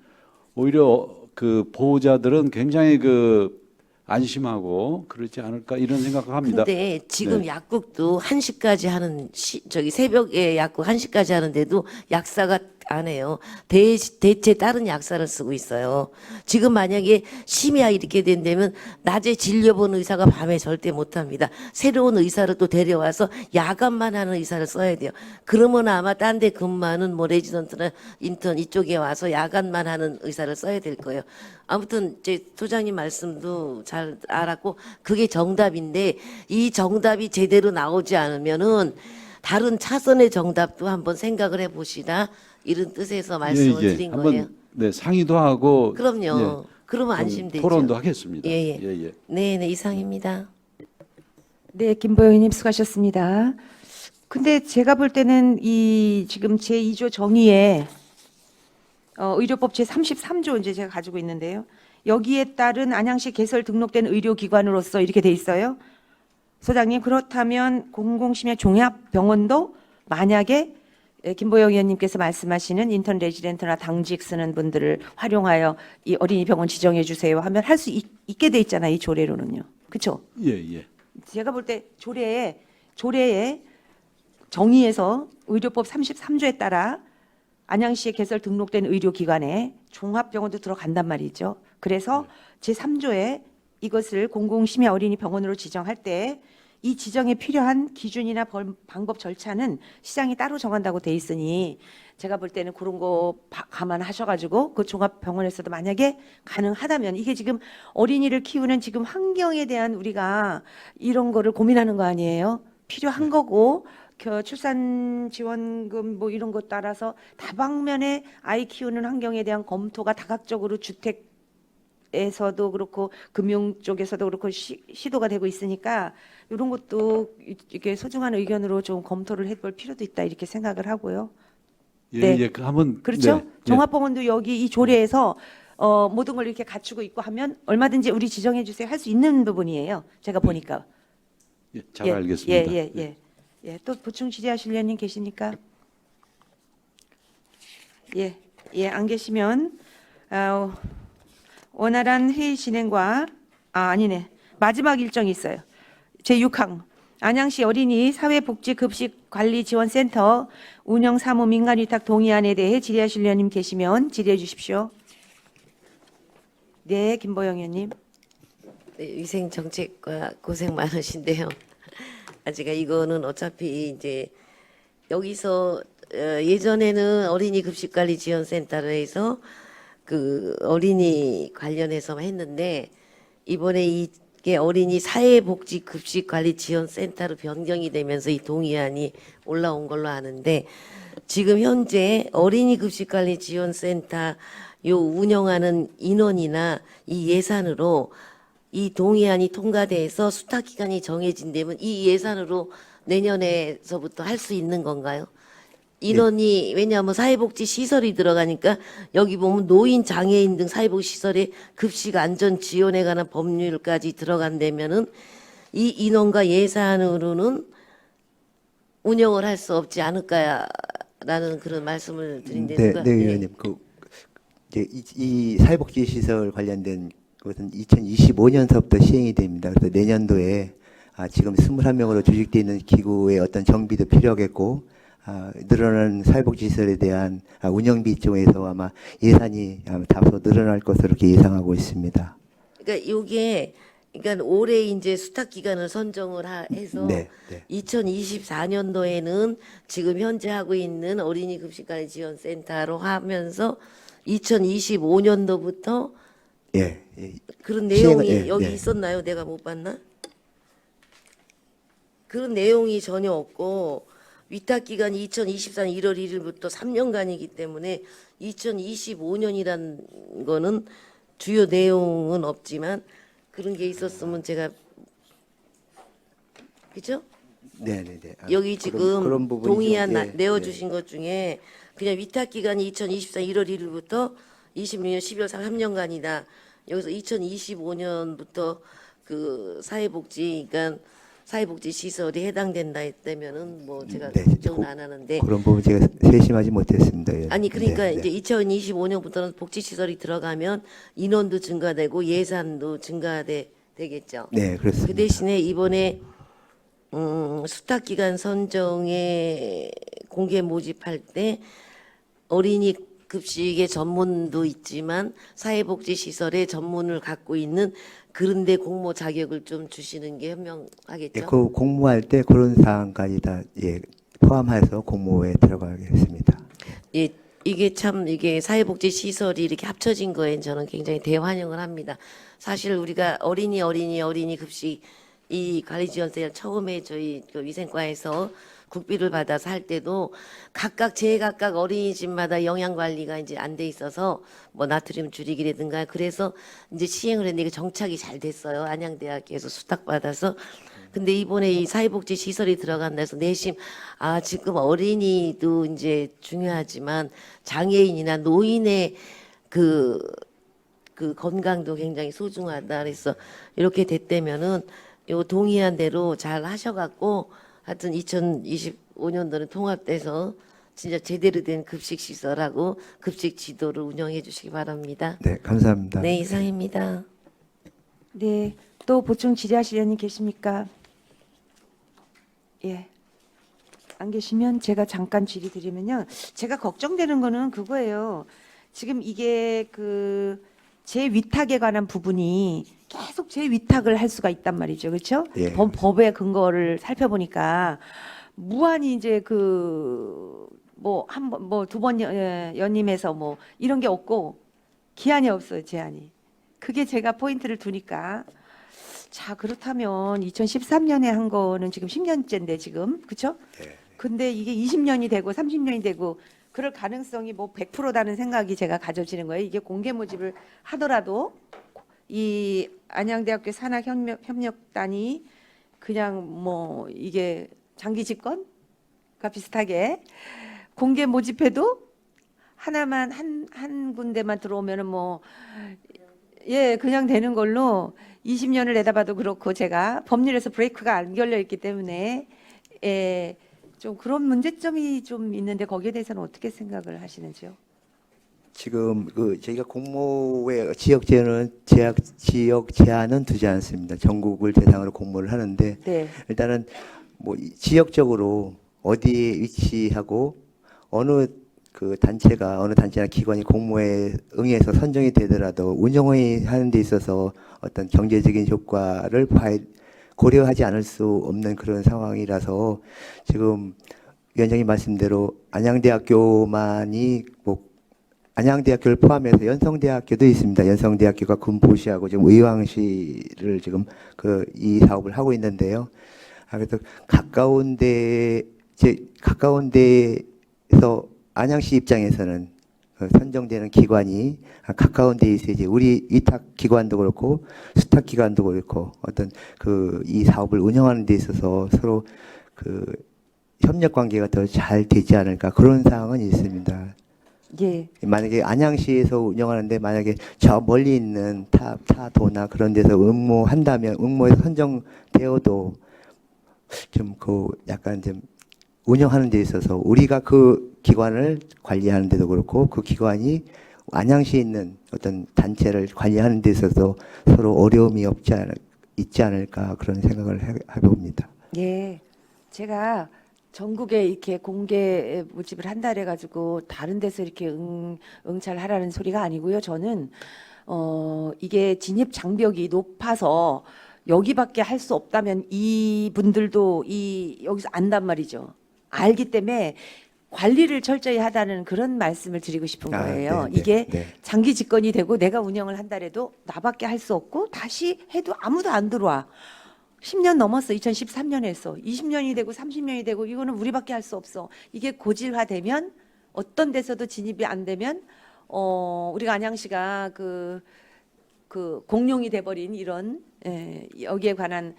오히려 그 보호자들은 굉장히 그 안심하고 그러지 않을까 이런 생각을 합니다. 근데 지금 네. 약국도 1시까지 하는 저기 새벽에 약국 1시까지 하는데도 약사가 안 해요. 대체 다른 약사를 쓰고 있어요. 지금 만약에 심야 이렇게 된다면 낮에 진료 보는 의사가 밤에 절대 못 합니다. 새로운 의사를 또 데려와서 야간만 하는 의사를 써야 돼요. 그러면 아마 딴 데 근무하는 뭐 레지던트나 인턴 이쪽에 와서 야간만 하는 의사를 써야 될 거예요. 아무튼 제 소장님 말씀도 잘 알았고 그게 정답인데 이 정답이 제대로 나오지 않으면은 다른 차선의 정답도 한번 생각을 해보시라 이런 뜻에서 말씀을 드린 거예요. 한번 네, 상의도 하고 그럼요. 그러면 좀 안심되죠. 토론도 하겠습니다. 예, 예. 예, 예. 네, 이상입니다. 네, 김보영님 수고하셨습니다. 근데 제가 볼 때는 이 지금 제2조 정의에 의료법 제33조 이제 제가 가지고 있는데요. 여기에 따른 안양시 개설 등록된 의료기관으로서 이렇게 돼 있어요. 소장님, 그렇다면 공공심야 종합병원도 만약에 김보영 의원님께서 말씀하시는 인턴 레지던트나 당직 쓰는 분들을 활용하여 이 어린이 병원 지정해 주세요 하면 할 수 있게 돼 있잖아요. 이 조례로는요. 그렇죠? 예, 예. 제가 볼 때 조례에 정의에서 의료법 33조에 따라 안양시에 개설 등록된 의료기관에 종합병원도 들어간단 말이죠. 그래서 제3조에 이것을 공공심야 어린이 병원으로 지정할 때 이 지정에 필요한 기준이나 방법 절차는 시장이 따로 정한다고 돼 있으니 제가 볼 때는 그런 거 감안하셔가지고 그 종합병원에서도 만약에 가능하다면 이게 지금 어린이를 키우는 지금 환경에 대한 우리가 이런 거를 고민하는 거 아니에요? 필요한 거고 출산 지원금 뭐 이런 것 따라서 다방면에 아이 키우는 환경에 대한 검토가 다각적으로 주택에서도 그렇고 금융 쪽에서도 그렇고 시도가 되고 있으니까 이런 것도 이게 소중한 의견으로 좀 검토를 해볼 필요도 있다 이렇게 생각을 하고요. 예, 네. 예. 한번 그렇죠? 네, 종합병원도 여기 이 조례에서 모든 걸 이렇게 갖추고 있고 하면 얼마든지 우리 지정해 주세요 할 수 있는 부분이에요. 제가 보니까. 예, 잘 알겠습니다. 예. 또 보충 질의하실 의원님 계십니까? 예, 안 계시면 원활한 회의 진행과 아니네. 마지막 일정이 있어요. 제6항 안양시 어린이 사회복지급식관리지원센터 운영사무 민간위탁 동의안에 대해 질의하실 의원님 계시면 질의해 주십시오. 네, 김보영 의원님. 네, 위생정책과 고생 많으신데요. 제가 이거는 어차피 이제 여기서 예전에는 어린이 급식관리 지원센터로 해서 그 어린이 관련해서 했는데 이번에 이게 어린이 사회복지 급식관리 지원센터로 변경이 되면서 이 동의안이 올라온 걸로 아는데 지금 현재 어린이 급식관리 지원센터 요 운영하는 인원이나 이 예산으로 이 동의안이 통과돼서 수탁 기간이 정해진다면 이 예산으로 내년에서부터 할 수 있는 건가요? 인원이 왜냐하면 사회복지 시설이 들어가니까 여기 보면 노인 장애인 등 사회복지 시설의 급식 안전 지원에 관한 법률까지 들어간다면은 이 인원과 예산으로는 운영을 할 수 없지 않을까라는 그런 말씀을 드린다는 거예요. 네, 의원님. 이제 이 사회복지 시설 관련된 것은 2025년서부터 시행이 됩니다. 그래서 내년도에 지금 21명으로 조직되어 있는 기구의 어떤 정비도 필요하겠고, 늘어나는 사회복지 시설에 대한 운영비 쪽에서 아마 예산이 다소 늘어날 것으로 이렇게 예상하고 있습니다. 그러니까 이게 그러니까 올해 이제 수탁 기간을 선정을 해서 네, 네. 2024년도에는 지금 현재 하고 있는 어린이 급식관리 지원센터로 하면서 2025년도부터 예, 그런 시행을- 내용이 예, 여기 예. 있었나요? 내가 못 봤나? 그런 내용이 전혀 없고 위탁 기간이 2024년 1월 1일부터 3년간이기 때문에 2025년이란 거는 주요 내용은 없지만 그런 게 있었으면 제가 그죠? 네네네. 여기 지금 그런 부분이 동의안 좀, 예, 내어주신 것 중에 그냥 위탁 기간이 2024 1월 1일부터 26년 12월 3년간이다. 여기서 2025년부터 그 사회복지 그러니까 사회복지 시설이 해당된다 했다면은 뭐 제가 네, 걱정은 안 하는데 그런 부분 제가 세심하지 못했습니다. 의원님. 아니 그러니까 네, 이제 2025년부터는 복지 시설이 들어가면 인원도 증가되고 예산도 되겠죠. 네, 그렇습니다. 그 대신에 이번에 수탁 기간 선정에 공개 모집할 때 어린이 급식의 전문도 있지만 사회복지 시설의 전문을 갖고 있는 그런데 공모 자격을 좀 주시는 게 현명하겠죠. 예, 그 공모할 때 그런 사항까지 다 포함해서 공모에 들어가겠습니다. 예, 이게 참 이게 사회복지 시설이 이렇게 합쳐진 거에 저는 굉장히 대환영을 합니다. 사실 우리가 어린이 급식 이 관리지원센터 처음에 저희 그 위생과에서 국비를 받아서 할 때도 제각각 어린이집마다 영양 관리가 이제 안 돼 있어서 뭐 나트륨 줄이기라든가 그래서 이제 시행을 했는데 이게 정착이 잘 됐어요. 안양대학교에서 수탁받아서. 근데 이번에 이 사회복지 시설이 들어간다 해서 내심 지금 어린이도 이제 중요하지만 장애인이나 노인의 그 건강도 굉장히 소중하다. 그래서 이렇게 됐다면은 요 동의한 대로 잘 하셔갖고 하여튼 2025년도는 통합돼서 진짜 제대로 된 급식 시설하고 급식 지도를 운영해 주시기 바랍니다. 네, 감사합니다. 네, 이상입니다. 네, 또 보충 질의하실 의원님 계십니까? 예. 안 계시면 제가 잠깐 질의 드리면요. 제가 걱정되는 거는 그거예요. 지금 이게 제 위탁에 관한 부분이 계속 제 위탁을 할 수가 있단 말이죠. 그렇죠? 예. 법의 근거를 살펴보니까 무한히 이제 두 번 연임해서 뭐 이런 게 없고 기한이 없어요. 제한이. 그게 제가 포인트를 두니까 자, 그렇다면 2013년에 한 거는 지금 10년째인데 지금. 그렇죠? 근데 이게 20년이 되고 30년이 되고 그럴 가능성이 뭐 100%다는 생각이 제가 가져지는 거예요. 이게 공개 모집을 하더라도 이 안양대학교 산학협력단이 그냥 뭐 이게 장기 집권과 비슷하게 공개 모집해도 하나만 한 군데만 들어오면은 그냥 되는 걸로 20년을 내다봐도 그렇고 제가 법률에서 브레이크가 안 걸려 있기 때문에 좀 그런 문제점이 좀 있는데 거기에 대해서는 어떻게 생각을 하시는지요? 지금 저희가 공모의 지역 제한은 두지 않습니다. 전국을 대상으로 공모를 하는데 네. 일단은 뭐 지역적으로 어디에 위치하고 어느 단체나 기관이 공모에 응해서 선정이 되더라도 운영을 하는 데 있어서 어떤 경제적인 효과를 고려하지 않을 수 없는 그런 상황이라서 지금 위원장님 말씀대로 안양대학교만이 안양대학교를 포함해서 연성대학교도 있습니다. 연성대학교가 군포시하고 지금 의왕시를 지금 이 사업을 하고 있는데요. 그래서 가까운 데에서 안양시 입장에서는 선정되는 기관이 가까운 데에 있어야지 우리 위탁 기관도 그렇고 수탁 기관도 그렇고 어떤 이 사업을 운영하는 데 있어서 서로 협력 관계가 더 잘 되지 않을까 그런 사항은 있습니다. 예. 만약에 안양시에서 운영하는데 만약에 저 멀리 있는 타도나 그런 데서 응모한다면 응모에 선정되어도 좀 그 약간 좀 운영하는 데 있어서 우리가 그 기관을 관리하는 데도 그렇고 그 기관이 안양시에 있는 어떤 단체를 관리하는 데 있어서 서로 어려움이 있지 않을까 그런 생각을 해봅니다. 예. 제가 전국에 이렇게 공개 모집을 한다 그래가지고 다른 데서 이렇게 응찰하라는 소리가 아니고요. 저는 이게 진입 장벽이 높아서 여기밖에 할 수 없다면 이분들도 여기서 안단 말이죠. 알기 때문에 관리를 철저히 하다는 그런 말씀을 드리고 싶은 거예요. 이게 장기 집권이 되고 내가 운영을 한다 해도 나밖에 할 수 없고 다시 해도 아무도 안 들어와. 10년 넘었어. 2013년에 했어. 20년이 되고 30년이 되고 이거는 우리밖에 할 수 없어. 이게 고질화되면 어떤 데서도 진입이 안 되면 우리가 안양시가 그 공룡이 돼버린 이런 여기에 관한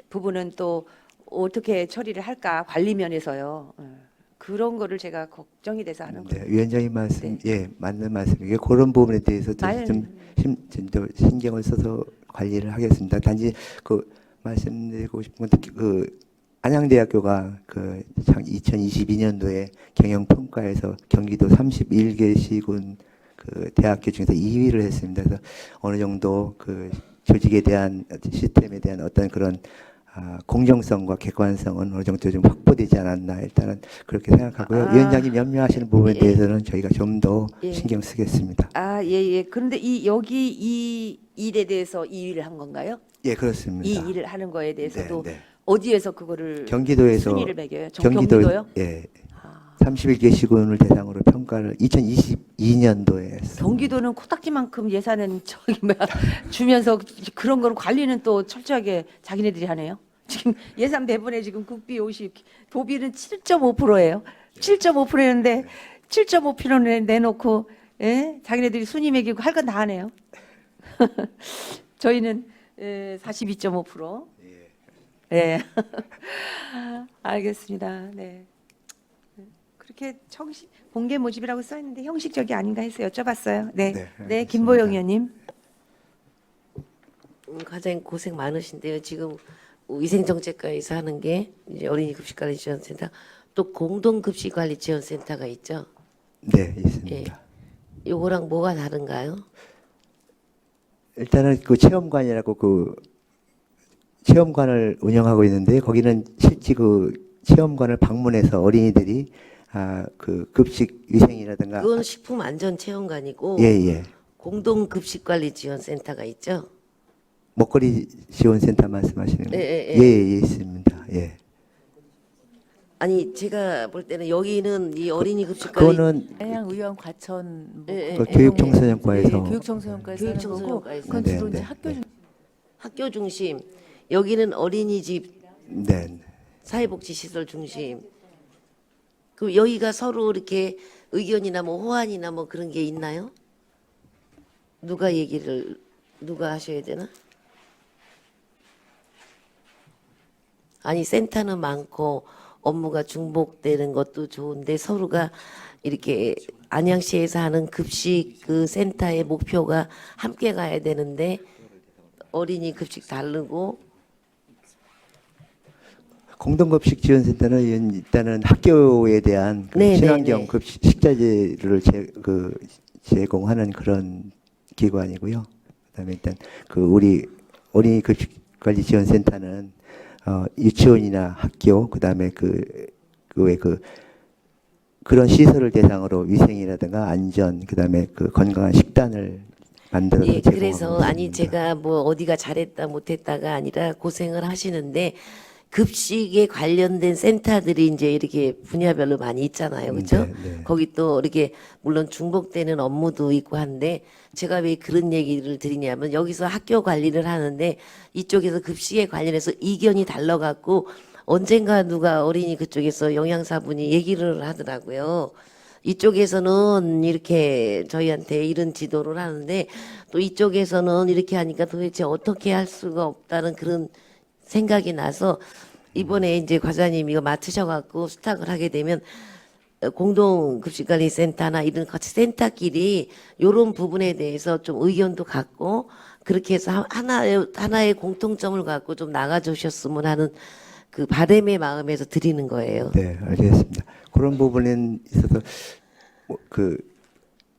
부분은 또 어떻게 처리를 할까 관리 면에서요. 그런 거를 제가 걱정이 돼서 하는 거예요. 위원장님 말씀 예 맞는 말씀이게 그런 부분에 대해서 좀 더 신경을 써서 관리를 하겠습니다. 단지 그 말씀드리고 싶은 건 그 안양대학교가 그 2022년도에 경영 평가에서 경기도 31개 시군 그 대학교 중에서 2위를 했습니다. 그래서 어느 정도 그 조직에 대한 시스템에 대한 어떤 그런 공정성과 객관성은 어느 정도 좀 확보되지 않았나 일단은 그렇게 생각하고요. 위원장님 염려하시는 부분에 대해서는 저희가 좀 더 신경 쓰겠습니다. 예. 그런데 여기 이 일에 대해서 2위를 한 건가요? 예, 그렇습니다. 이 일을 하는 거에 대해서도 네. 어디에서 그거를 경기도에서 순위를 매겨요? 경기도요? 예. 31개 시군을 대상으로 평가를 2022년도에 했습니다. 경기도는 코딱지만큼 예산은 주면서 그런 거를 관리는 또 철저하게 자기네들이 하네요. 지금 예산 배분에 지금 국비 50, 도비는 7.5%예요. 7.5%였는데 7.5%를 내놓고 자기네들이 순위 매기고 할 건 다 하네요. 저희는 42.5%. 예. 알겠습니다. 네. 그렇게 공개 모집이라고 써 있는데 형식적이 아닌가 해서 여쭤봤어요. 네, 김보영 의원님. 가장 고생 많으신데요. 지금 위생정책과에서 하는 게 이제 어린이 급식관리 지원센터, 또 공동급식관리 지원센터가 있죠. 네, 있습니다. 요거랑 뭐가 다른가요? 일단은 그 체험관이라고 그 체험관을 운영하고 있는데 거기는 실제 그 체험관을 방문해서 어린이들이 그 급식 위생이라든가 그건 식품안전체험관이고 예. 공동급식관리지원센터가 있죠. 먹거리 지원센터 말씀하시는 거? 예. 예, 있습니다. 예. 아니 제가 볼 때는 여기는 이 어린이 급식관리 그거는 해양 의원 과천 그 교육청소년과에서 교육청소년과에서 하는 거고 그건 네, 주로 이제 네. 학교 중심, 여기는 어린이집 네. 사회복지시설 중심. 그 여기가 서로 이렇게 의견이나 뭐 호환이나 뭐 그런 게 있나요? 누가 하셔야 되나? 아니 센터는 많고 업무가 중복되는 것도 좋은데 서로가 이렇게 안양시에서 하는 급식 그 센터의 목표가 함께 가야 되는데 어린이 급식 다르고 공동급식 지원센터는 일단은 학교에 대한 그 네, 친환경 네. 급식 식자재를 제공하는 그런 기관이고요. 그다음에 일단 그 우리 어린이 급식관리 지원센터는 유치원이나 학교 그다음에 그런 시설을 대상으로 위생이라든가 안전 그다음에 그 건강한 식단을 만들어서 예, 제공하고 그래서 있습니다. 아니 제가 뭐 어디가 잘했다 못했다가 아니라 고생을 하시는데 급식에 관련된 센터들이 이제 이렇게 분야별로 많이 있잖아요, 그렇죠? 네. 거기 또 이렇게 물론 중복되는 업무도 있고 한데 제가 왜 그런 얘기를 드리냐면 여기서 학교 관리를 하는데 이쪽에서 급식에 관련해서 이견이 달라갖고 언젠가 누가 어린이 그쪽에서 영양사분이 얘기를 하더라고요. 이쪽에서는 이렇게 저희한테 이런 지도를 하는데 또 이쪽에서는 이렇게 하니까 도대체 어떻게 할 수가 없다는 그런 생각이 나서 이번에 이제 과장님 이거 맡으셔갖고 수탁을 하게 되면 공동급식관리센터나 이런 같이 센터끼리 이런 부분에 대해서 좀 의견도 갖고 그렇게 해서 하나의 공통점을 갖고 좀 나가주셨으면 하는 그 바람의 마음에서 드리는 거예요. 네, 알겠습니다. 그런 부분에 있어서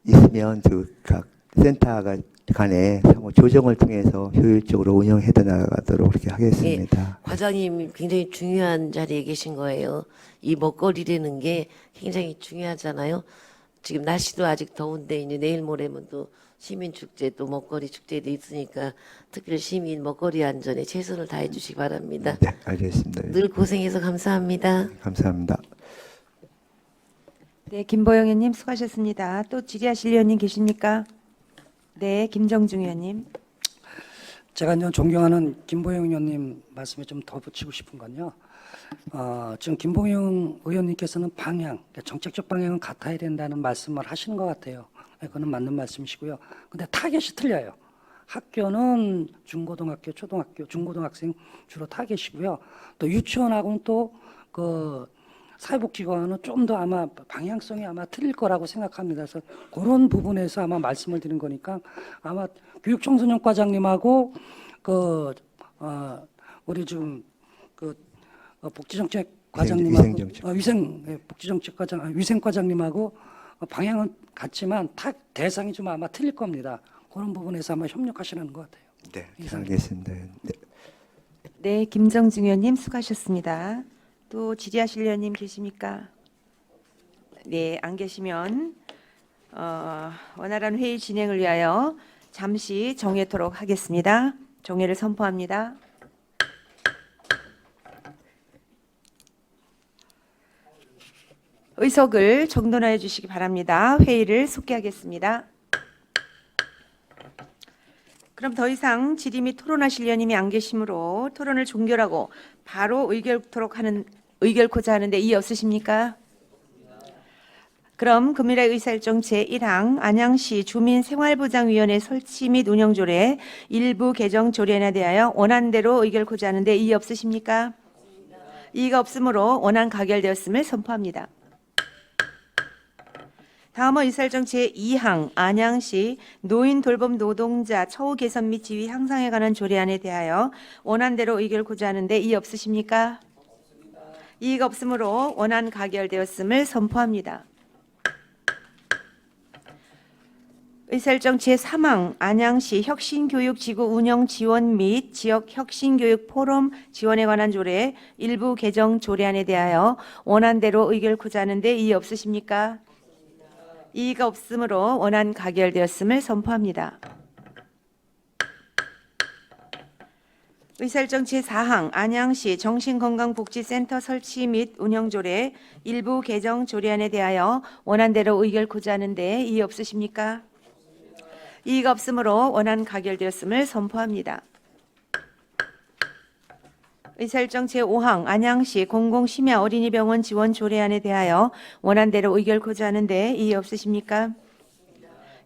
있으면 각 센터가 간에 상호 조정을 통해서 효율적으로 운영해 나가도록 그렇게 하겠습니다. 과장님 굉장히 중요한 자리에 계신 거예요. 이 먹거리라는 게 굉장히 중요하잖아요. 지금 날씨도 아직 더운데 이제 내일 모레면 또 시민 축제 또 먹거리 축제도 있으니까 특히 시민 먹거리 안전에 최선을 다해 주시기 바랍니다. 네, 알겠습니다. 늘 고생해서 감사합니다. 감사합니다. 네, 김보영 의원님 수고하셨습니다. 또 질의하실 의원님 계십니까? 네, 김정중 의원님. 제가 이제 존경하는 김보영 의원님 말씀에 좀 덧붙이고 싶은 건요. 지금 김보영 의원님께서는 방향, 정책적 방향은 같아야 된다는 말씀을 하시는 것 같아요. 그거는 맞는 말씀이시고요. 근데 타겟이 틀려요. 학교는 중고등학교, 초등학교, 중고등학생 주로 타겟이고요. 또 유치원하고는 또 사회복지관은 좀 더 아마 방향성이 아마 틀릴 거라고 생각합니다. 그래서 그런 부분에서 아마 말씀을 드린 거니까 아마 교육청소년 과장님하고 우리 지금 복지정책 과장님하고 위생과장님하고 방향은 같지만 대상이 좀 아마 틀릴 겁니다. 그런 부분에서 아마 협력하시는 것 같아요. 네, 알겠습니다. 네. 네, 김정중 의원님 수고하셨습니다. 또 질의하실 의원님 계십니까? 네, 안 계시면 원활한 회의 진행을 위하여 잠시 정회토록 하겠습니다. 정회를 선포합니다. 의석을 정돈하여 주시기 바랍니다. 회의를 속개하겠습니다. 그럼 더 이상 질의 및 토론하실 의원님이 안 계시므로 토론을 종결하고 바로 의결코자 하는데 이의 없으십니까? 그럼 금일의 의사일정 제1항 안양시 주민생활보장위원회 설치 및 운영조례 일부 개정 조례안에 대하여 원안대로 의결코자 하는데 이의 없으십니까? 이의가 없으므로 원안 가결되었음을 선포합니다. 다음은 의사일정 제2항 안양시 노인 돌봄 노동자 처우 개선 및 지위 향상에 관한 조례안에 대하여 원안대로 의결코자 하는데 이의 없으십니까? 이의가 없으므로 원안 가결되었음을 선포합니다. 의사일정 제3항 안양시 혁신교육지구 운영 지원 및 지역 혁신교육 포럼 지원에 관한 조례 일부 개정 조례안에 대하여 원안대로 의결코자 하는데 이의 없으십니까? 이의가 없으므로 원안 가결되었음을 선포합니다. 의사일정 제4항 안양시 정신건강복지센터 설치 및 운영조례 일부 개정 조례안에 대하여 원안대로 의결코자 하는데 이의 없으십니까? 이의가 없으므로 원안 가결되었음을 선포합니다. 의사일정 제5항 안양시 공공심야 어린이병원 지원 조례안에 대하여 원안대로 의결코자 하는데 이의 없으십니까?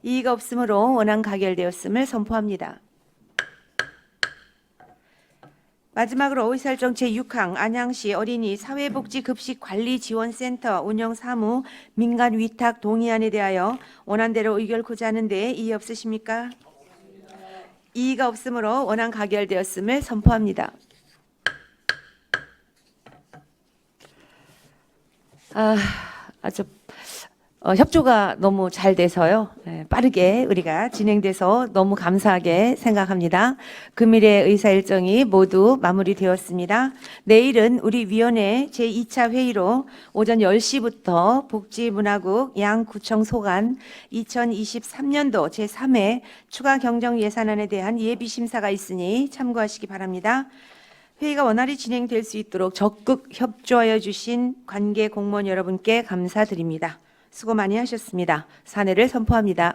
이의가 없으므로 원안 가결되었음을 선포합니다. 마지막으로 의사일정 제6항 안양시 어린이 사회복지급식관리지원센터 운영사무 민간위탁 동의안에 대하여 원안대로 의결코자 하는데 이의 없으십니까? 이의가 없으므로 원안 가결되었음을 선포합니다. 아주 협조가 너무 잘 돼서요. 빠르게 우리가 진행돼서 너무 감사하게 생각합니다. 금일의 의사 일정이 모두 마무리되었습니다. 내일은 우리 위원회 제2차 회의로 오전 10시부터 복지문화국 양구청 소관 2023년도 제3회 추가 경정 예산안에 대한 예비 심사가 있으니 참고하시기 바랍니다. 회의가 원활히 진행될 수 있도록 적극 협조하여 주신 관계 공무원 여러분께 감사드립니다. 수고 많이 하셨습니다. 사내를 선포합니다.